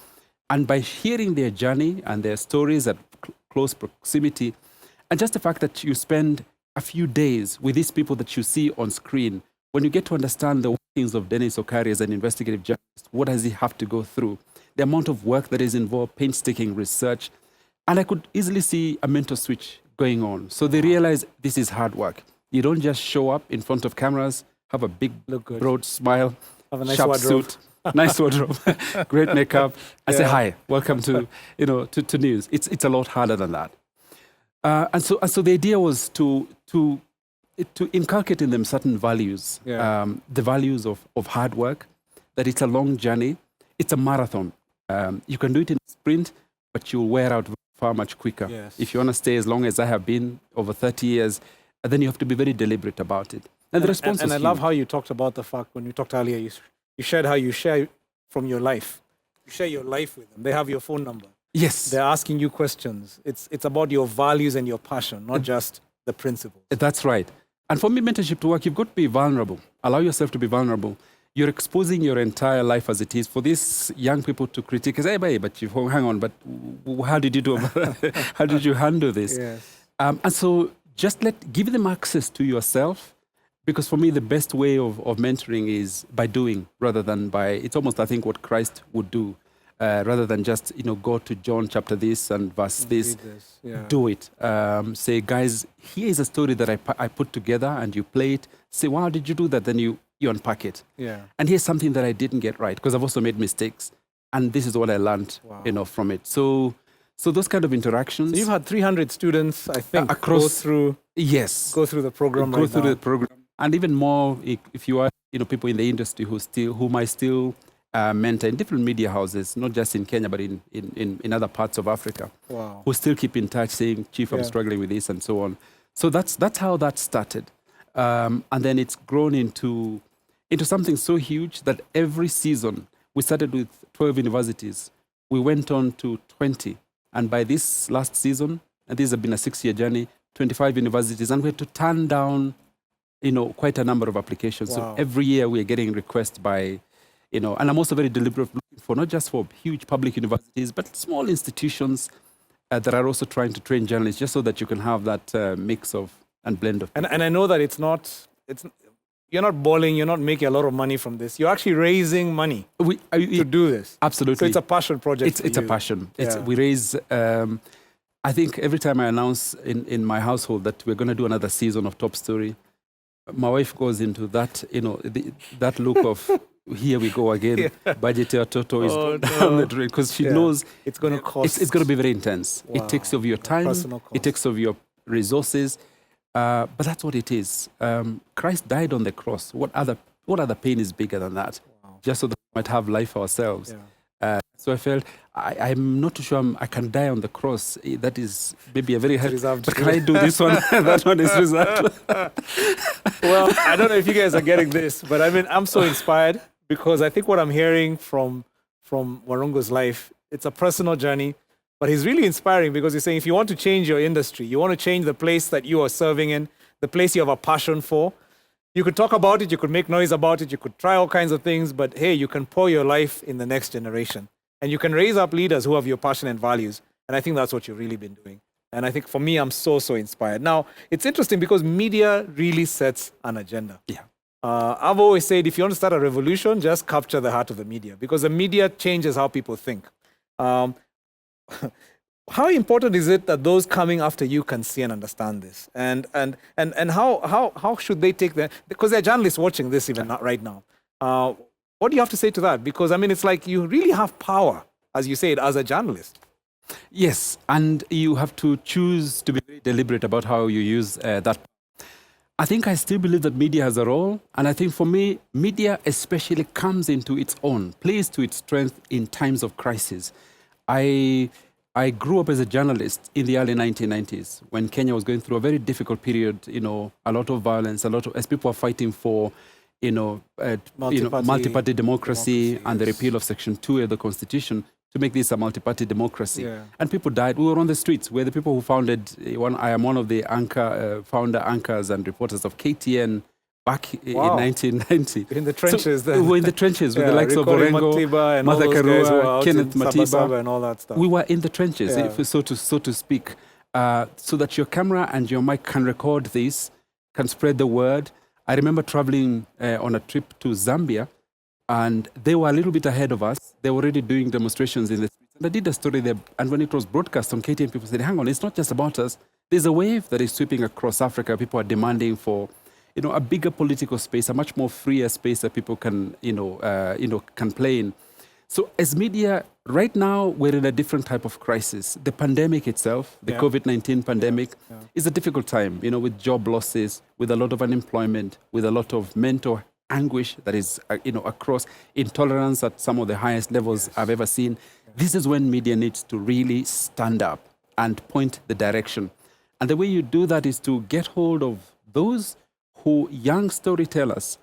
And by hearing their journey and their stories at close proximity, and just the fact that you spend a few days with these people that you see on screen, when you get to understand the workings of Dennis Okari as an investigative journalist, what does he have to go through? The amount of work that is involved, painstaking research. And I could easily see a mental switch going on. So they realize this is hard work. You don't just show up in front of cameras, have a big, broad smile, have a nice sharp wardrobe. suit, nice wardrobe, great makeup. I say, hi, welcome to, to news. It's a lot harder than that. And so the idea was to inculcate in them certain values, the values of hard work, that it's a long journey, it's a marathon. You can do it in a sprint, but you'll wear out far much quicker. Yes. If you want to stay as long as I have been, over 30 years, then you have to be very deliberate about it. And the response and was I love huge. how you talked about the fact, when you talked earlier, you shared how you share from your life. You share your life with them. They have your phone number. Yes. They're asking you questions. It's about your values and your passion, not just the principles. That's right. And for me, mentorship to work, you've got to be vulnerable. Allow yourself to be vulnerable. You're exposing your entire life as it is for these young people to critique. Say, hey, but you hang on, but how did you do? How did you handle this? Yes. And so just give them access to yourself, because for me, the best way of mentoring is by doing rather than by, it's almost, I think, what Christ would do. Rather than just, go to John chapter this and verse this, do it. Say, guys, here is a story that I put together, and you play it. Say, wow, did you do that? Then you unpack it. Yeah. And here's something that I didn't get right, because I've also made mistakes. And this is what I learned, from it. So those kind of interactions. So you've had 300 students, I think, across, go through the program Go through the program. And even more, if you are, people in the industry who might still mentor in different media houses, not just in Kenya, but in other parts of Africa, who still keep in touch, saying, Chief, I'm struggling with this, and so on. So that's how that started. And then it's grown into something so huge that every season, we started with 12 universities. We went on to 20. And by this last season, and this has been a 6-year journey, 25 universities, and we had to turn down, quite a number of applications. So every year we are getting requests by, and I'm also very deliberate looking for, not just for huge public universities, but small institutions that are also trying to train journalists, just so that you can have that mix of and blend of. And I know that you're not balling, you're not making a lot of money from this. You're actually raising money to do this. Absolutely. So it's a passion project. It's a passion. We raise, I think every time I announce in my household that we're going to do another season of Top Story, my wife goes into that, that look of, here we go again. Budget Toto is down the drain, because she knows it's going to cost. It's going to be very intense. It takes of your time. It takes of your resources. But that's what it is. Christ died on the cross. What other pain is bigger than that? Just so that we might have life ourselves. So I felt I'm not too sure I can die on the cross. That is maybe a very hard. But can I do this one? That one is reserved. Well, I don't know if you guys are getting this, but I mean, I'm so inspired, because I think what I'm hearing from Warungu's life, it's a personal journey, but he's really inspiring, because he's saying if you want to change your industry, you want to change the place that you are serving in, the place you have a passion for, you could talk about it, you could make noise about it, you could try all kinds of things, but hey, you can pour your life in the next generation. And you can raise up leaders who have your passion and values. And I think that's what you've really been doing. And I think for me, I'm so inspired. Now, it's interesting because media really sets an agenda. Yeah. I've always said, if you want to start a revolution, just capture the heart of the media, because the media changes how people think. How important is it that those coming after you can see and understand this? And how should they take that? Because there are journalists watching this even right now. What do you have to say to that? Because, I mean, it's like you really have power, as you said, as a journalist. Yes, and you have to choose to be very deliberate about how you use that. I think I still believe that media has a role. And I think for me, media especially comes into its own, plays to its strength in times of crisis. I grew up as a journalist in the early 1990s when Kenya was going through a very difficult period, a lot of violence, as people were fighting for, multi-party democracy and the repeal of Section 2 of the Constitution to make this a multi-party democracy. Yeah. And people died. We were on the streets. We're the people who founded, I am one of the founder anchors and reporters of KTN back in 1990. In the trenches so then. We were in the trenches with the likes of Orengo, Martha Karua, Kenneth Matiba. And all that stuff. We were in the trenches, so to speak, so that your camera and your mic can record this, can spread the word. I remember traveling on a trip to Zambia, and they were a little bit ahead of us. They were already doing demonstrations in the streets. And I did a story there, and when it was broadcast on KTN, people said, hang on, it's not just about us. There's a wave that is sweeping across Africa. People are demanding for a bigger political space, a much more freer space that people can, can play in. So as media, right now, we're in a different type of crisis. The pandemic itself, the COVID-19 pandemic, is a difficult time, with job losses, with a lot of unemployment, with a lot of mental anguish that is, across, intolerance at some of the highest levels I've ever seen. This is when media needs to really stand up and point the direction. And the way you do that is to get hold of those young storytellers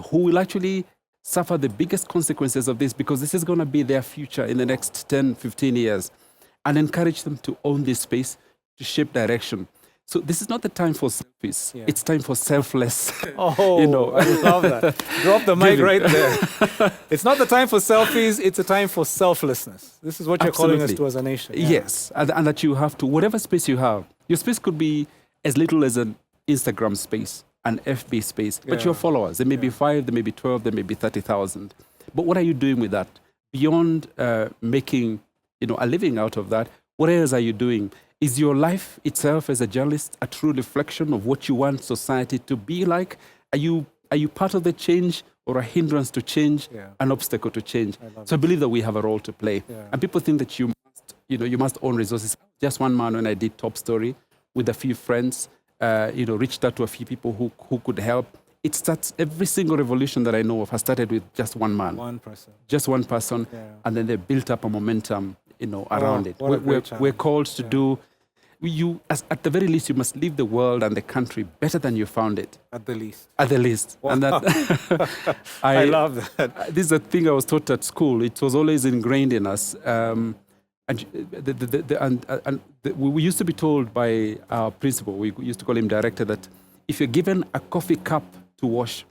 who will actually suffer the biggest consequences of this, because this is going to be their future in the next 10, 15 years, and encourage them to own this space, to shape direction. So this is not the time for selfies. Yeah. It's time for selfless. Oh, I love that. Drop the mic right there. It's not the time for selfies. It's a time for selflessness. This is what you're calling us to as a nation. Yeah. Yes, and that you have to, whatever space you have, your space could be as little as an Instagram space, an FB space, but your followers, there may be 5, there may be 12, there may be 30,000. But what are you doing with that? Beyond making a living out of that, what else are you doing? Is your life itself as a journalist a true reflection of what you want society to be like? Are you part of the change, or a hindrance to change, an obstacle to change? I believe that we have a role to play. And people think that you must own resources. Just one man, when I did Top Story with a few friends, reached out to a few people who could help. It starts, every single revolution that I know of has started with just one man. One person. Just one person. And then they built up a momentum, around it. We're called to do, at the very least, you must leave the world and the country better than you found it. At the least. At the least. Wow. And that, I love that. This is a thing I was taught at school. It was always ingrained in us. We used to be told by our principal, we used to call him director, that if you're given a coffee cup to wash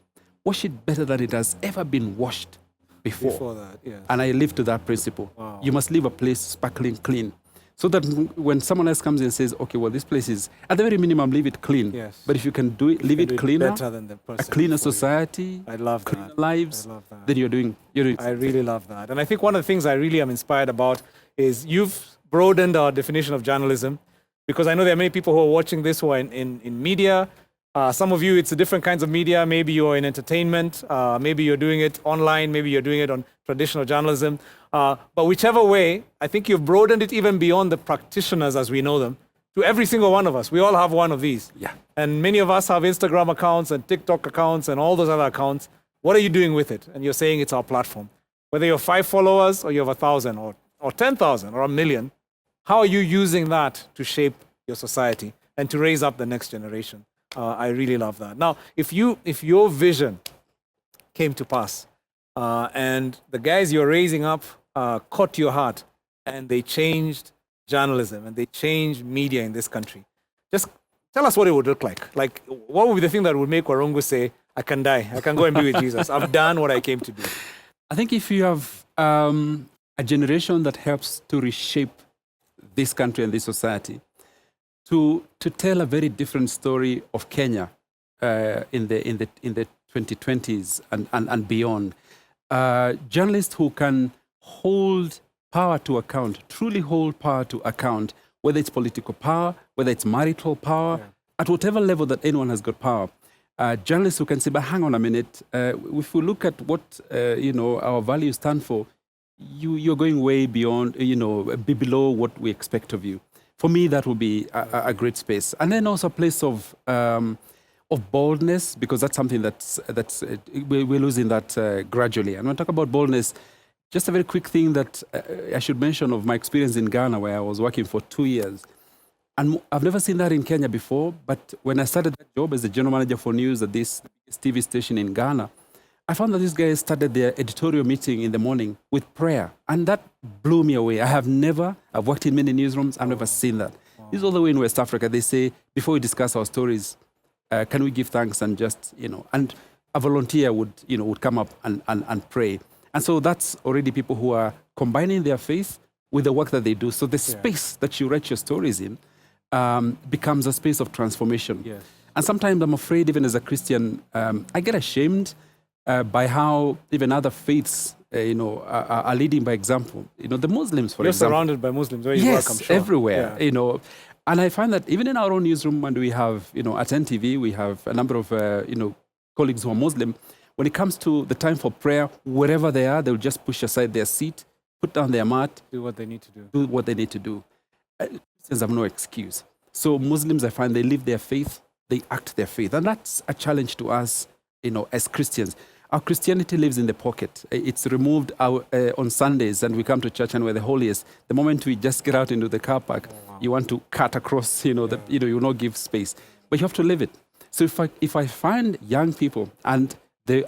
it better than it has ever been washed before that, yes. And I live to that principle. Wow. You must leave a place sparkling clean, so that when someone else comes and says, okay, well, this place is, at the very minimum, leave it clean. Yes. But if you can do it, leave it cleaner, better than the person a cleaner society, I love cleaner that. lives, I love that. then you're doing I really love that. And I think one of the things I really am inspired about is you've broadened our definition of journalism, because I know there are many people who are watching this who are in media. Some of you, it's different kinds of media. Maybe you're in entertainment. Maybe you're doing it online. Maybe you're doing it on traditional journalism. But whichever way, I think you've broadened it even beyond the practitioners as we know them to every single one of us. We all have one of these. Yeah. And many of us have Instagram accounts and TikTok accounts and all those other accounts. What are you doing with it? And you're saying it's our platform. Whether you're 5 followers or you have 1,000 or 10,000 or 1 million, how are you using that to shape your society and to raise up the next generation? I really love that. Now, if your vision came to pass and the guys you're raising up caught your heart and they changed journalism and they changed media in this country, just tell us what it would look like. Like, what would be the thing that would make Warungu say, I can die, I can go and be with Jesus, I've done what I came to do? I think if you have a generation that helps to reshape this country and this society, to tell a very different story of Kenya in the 2020s and beyond. Journalists who can hold power to account, truly hold power to account, whether it's political power, whether it's marital power, at whatever level that anyone has got power. Journalists who can say, but hang on a minute, if we look at what our values stand for, you're going way beyond, below what we expect of you. For me, that would be a great space. And then also a place of of boldness, because that's something we're losing that gradually. And when I talk about boldness, just a very quick thing that I should mention of my experience in Ghana, where I was working for 2 years. And I've never seen that in Kenya before, but when I started that job as the general manager for news at this TV station in Ghana, I found that these guys started their editorial meeting in the morning with prayer. And that blew me away. I've worked in many newsrooms, I've never seen that. This is all the way in West Africa. They say, before we discuss our stories, can we give thanks and just, and a volunteer would come up and pray. And so that's already people who are combining their faith with the work that they do. So the space that you write your stories in becomes a space of transformation. Yes. And sometimes I'm afraid, even as a Christian, I get ashamed by how even other faiths, are leading by example. The Muslims, for example. You're surrounded by Muslims where you work, I'm sure. Everywhere. Yeah. And I find that even in our own newsroom, when we have, at NTV, we have a number of, colleagues who are Muslim. When it comes to the time for prayer, wherever they are, they'll just push aside their seat, put down their mat. Do what they need to do. Do what they need to do. Christians have no excuse. So Muslims, I find, they live their faith, they act their faith. And that's a challenge to us, as Christians. Our Christianity lives in the pocket. It's removed on Sundays, and we come to church and we're the holiest. The moment we just get out into the car park, you want to cut across, you will not give space. But you have to live it. So if I find young people and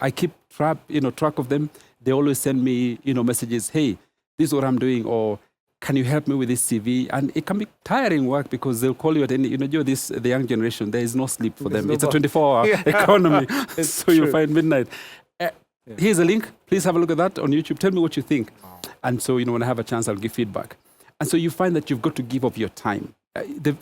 I keep track of them, they always send me, messages, hey, this is what I'm doing, or can you help me with this CV? And it can be tiring work because they'll call you at any, the young generation, there is no sleep for them. It's a 24-hour economy. So you'll find midnight. Here's a link. Please have a look at that on YouTube. Tell me what you think. And so, when I have a chance, I'll give feedback. And so you find that you've got to give up your time.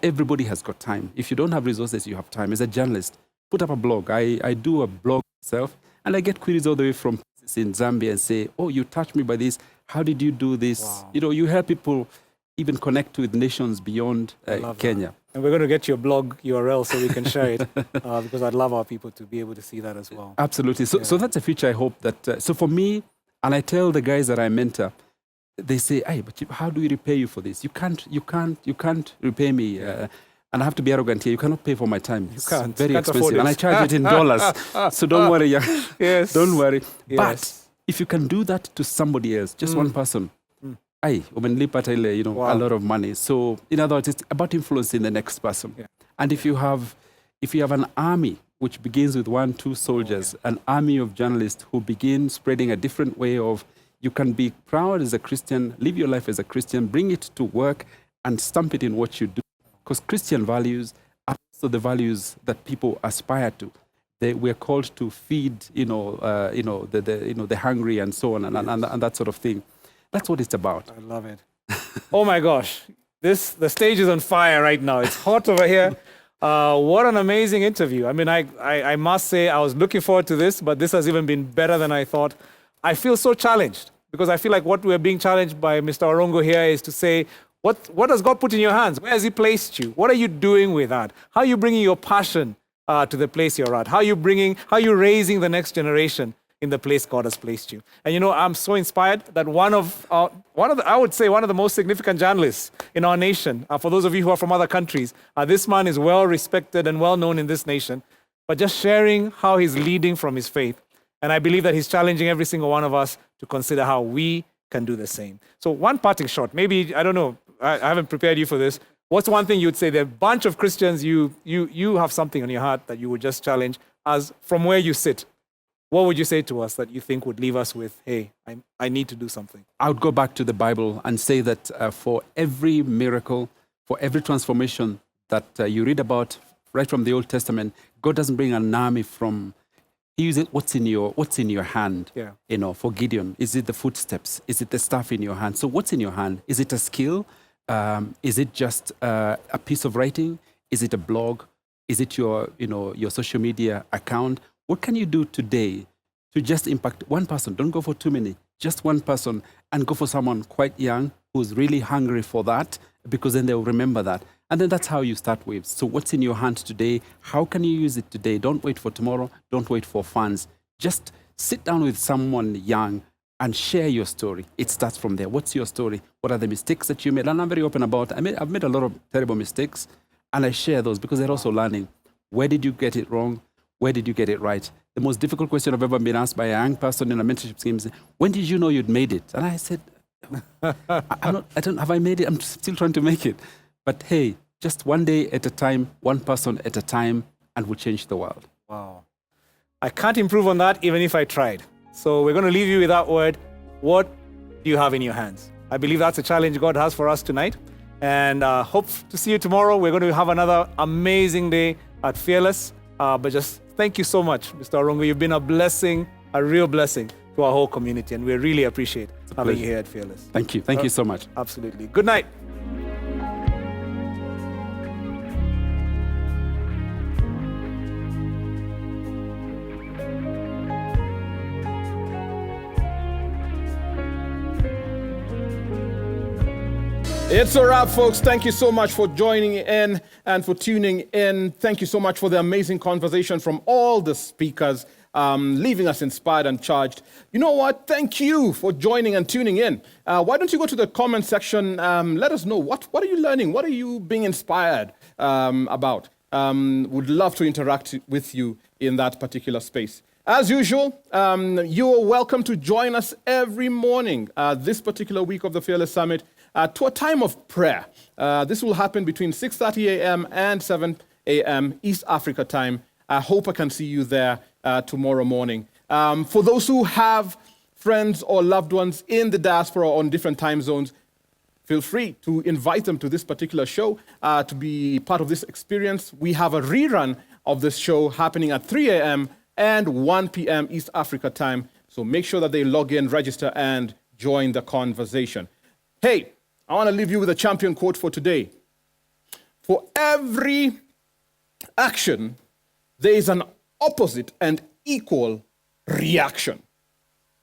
Everybody has got time. If you don't have resources, you have time. As a journalist, put up a blog. I do a blog myself, and I get queries all the way from in Zambia and say, oh, you touched me by this. How did you do this? Wow. You help people even connect with nations beyond Kenya. And we're going to get your blog URL so we can share it because I'd love our people to be able to see that as well. Absolutely. So that's a future I hope that... so for me, and I tell the guys that I mentor, they say, hey, but how do we repay you for this? You can't repay me. And I have to be arrogant here. You cannot pay for my time. It's very expensive. And I charge it in dollars. So don't worry. Yes. Don't worry. Yes. But if you can do that to somebody else, just one person, a lot of money. So in other words, it's about influencing the next person. Yeah. And if you have an army which begins with 1-2 soldiers, an army of journalists who begin spreading a different way of, you can be proud as a Christian, live your life as a Christian, bring it to work and stamp it in what you do. Because Christian values are also the values that people aspire to. We're called to feed, the hungry and so on and that sort of thing. That's what it's about. I love it. Oh my gosh, the stage is on fire right now. It's hot over here. What an amazing interview. I mean, I must say I was looking forward to this, but this has even been better than I thought. I feel so challenged because I feel like what we're being challenged by Mr. Warungu here is to say, what has God put in your hands? Where has He placed you? What are you doing with that? How are you bringing your passion to the place you're at? How are you raising the next generation in the place God has placed you? And I'm so inspired that one of the most significant journalists in our nation, for those of you who are from other countries, this man is well respected and well known in this nation, but just sharing how he's leading from his faith. And I believe that he's challenging every single one of us to consider how we can do the same. So one parting shot, maybe, I don't know, I haven't prepared you for this. What's one thing you'd say? There are a bunch of Christians, you have something on your heart that you would just challenge as from where you sit. What would you say to us that you think would leave us with, hey, I need to do something? I would go back to the Bible and say that for every miracle, for every transformation that you read about right from the Old Testament, God doesn't bring an army from... He uses what's in your hand. Yeah. For Gideon, is it the footsteps? Is it the stuff in your hand? So what's in your hand? Is it a skill? Is it just a piece of writing? Is it a blog? Is it your social media account? What can you do today to just impact one person? Don't go for too many. Just one person, and go for someone quite young who's really hungry for that, because then they'll remember that. And then that's how you start with. So what's in your hand today? How can you use it today? Don't wait for tomorrow. Don't wait for funds. Just sit down with someone young and share your story. It starts from there. What's your story? What are the mistakes that you made? And I'm very open about it. I've made a lot of terrible mistakes, and I share those because they're also learning. Where did you get it wrong? where did you get it right? The most difficult question I've ever been asked by a young person in a mentorship scheme is, when did you know you'd made it? And I said, have I made it? I'm still trying to make it. But hey, just one day at a time, one person at a time, and we'll change the world. Wow. I can't improve on that even if I tried. So we're going to leave you with that word. What do you have in your hands? I believe that's a challenge God has for us tonight. And hope to see you tomorrow. We're going to have another amazing day at Fearless. But just thank you so much, Mr. Warungu. You've been a blessing, a real blessing to our whole community. And we really appreciate having you here at Fearless. Thank you. Thank you so much. Absolutely. Good night. It's a wrap, folks. Thank you so much for joining in and for tuning in. Thank you so much for the amazing conversation from all the speakers, leaving us inspired and charged. You know what? Thank you for joining and tuning in. Why don't you go to the comment section? Let us know, what are you learning? What are you being inspired about? Would love to interact with you in that particular space. As usual, you're welcome to join us every morning this particular week of the Fearless Summit to a time of prayer. This will happen between 6:30 a.m. and 7 a.m. East Africa time. I hope I can see you there tomorrow morning. For those who have friends or loved ones in the diaspora or on different time zones, feel free to invite them to this particular show to be part of this experience. We have a rerun of this show happening at 3 a.m. and 1 p.m. East Africa time. So make sure that they log in, register, and join the conversation. Hey, I want to leave you with a champion quote for today. For every action, there is an opposite and equal reaction,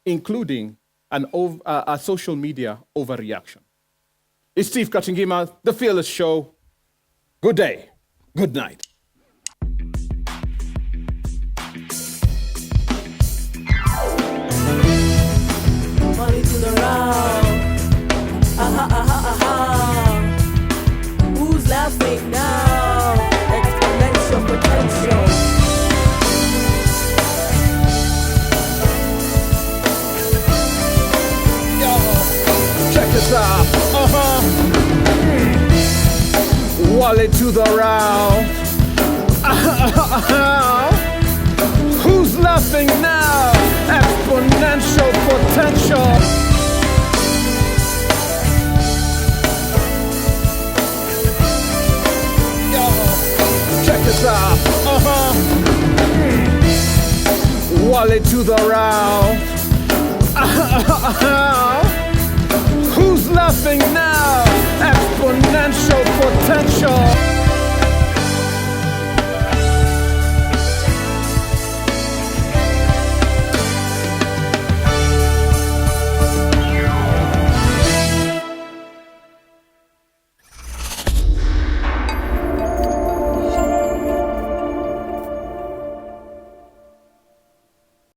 including a social media overreaction. It's Steve Katingima, The Fearless Show. Good day. Good night. Money to the round. Who's laughing now? Exponential potential. Yo, check this out. Wallet to the round. Who's laughing now? Exponential potential. Check this out. Wallet to the round. Who's laughing now? Exponential potential.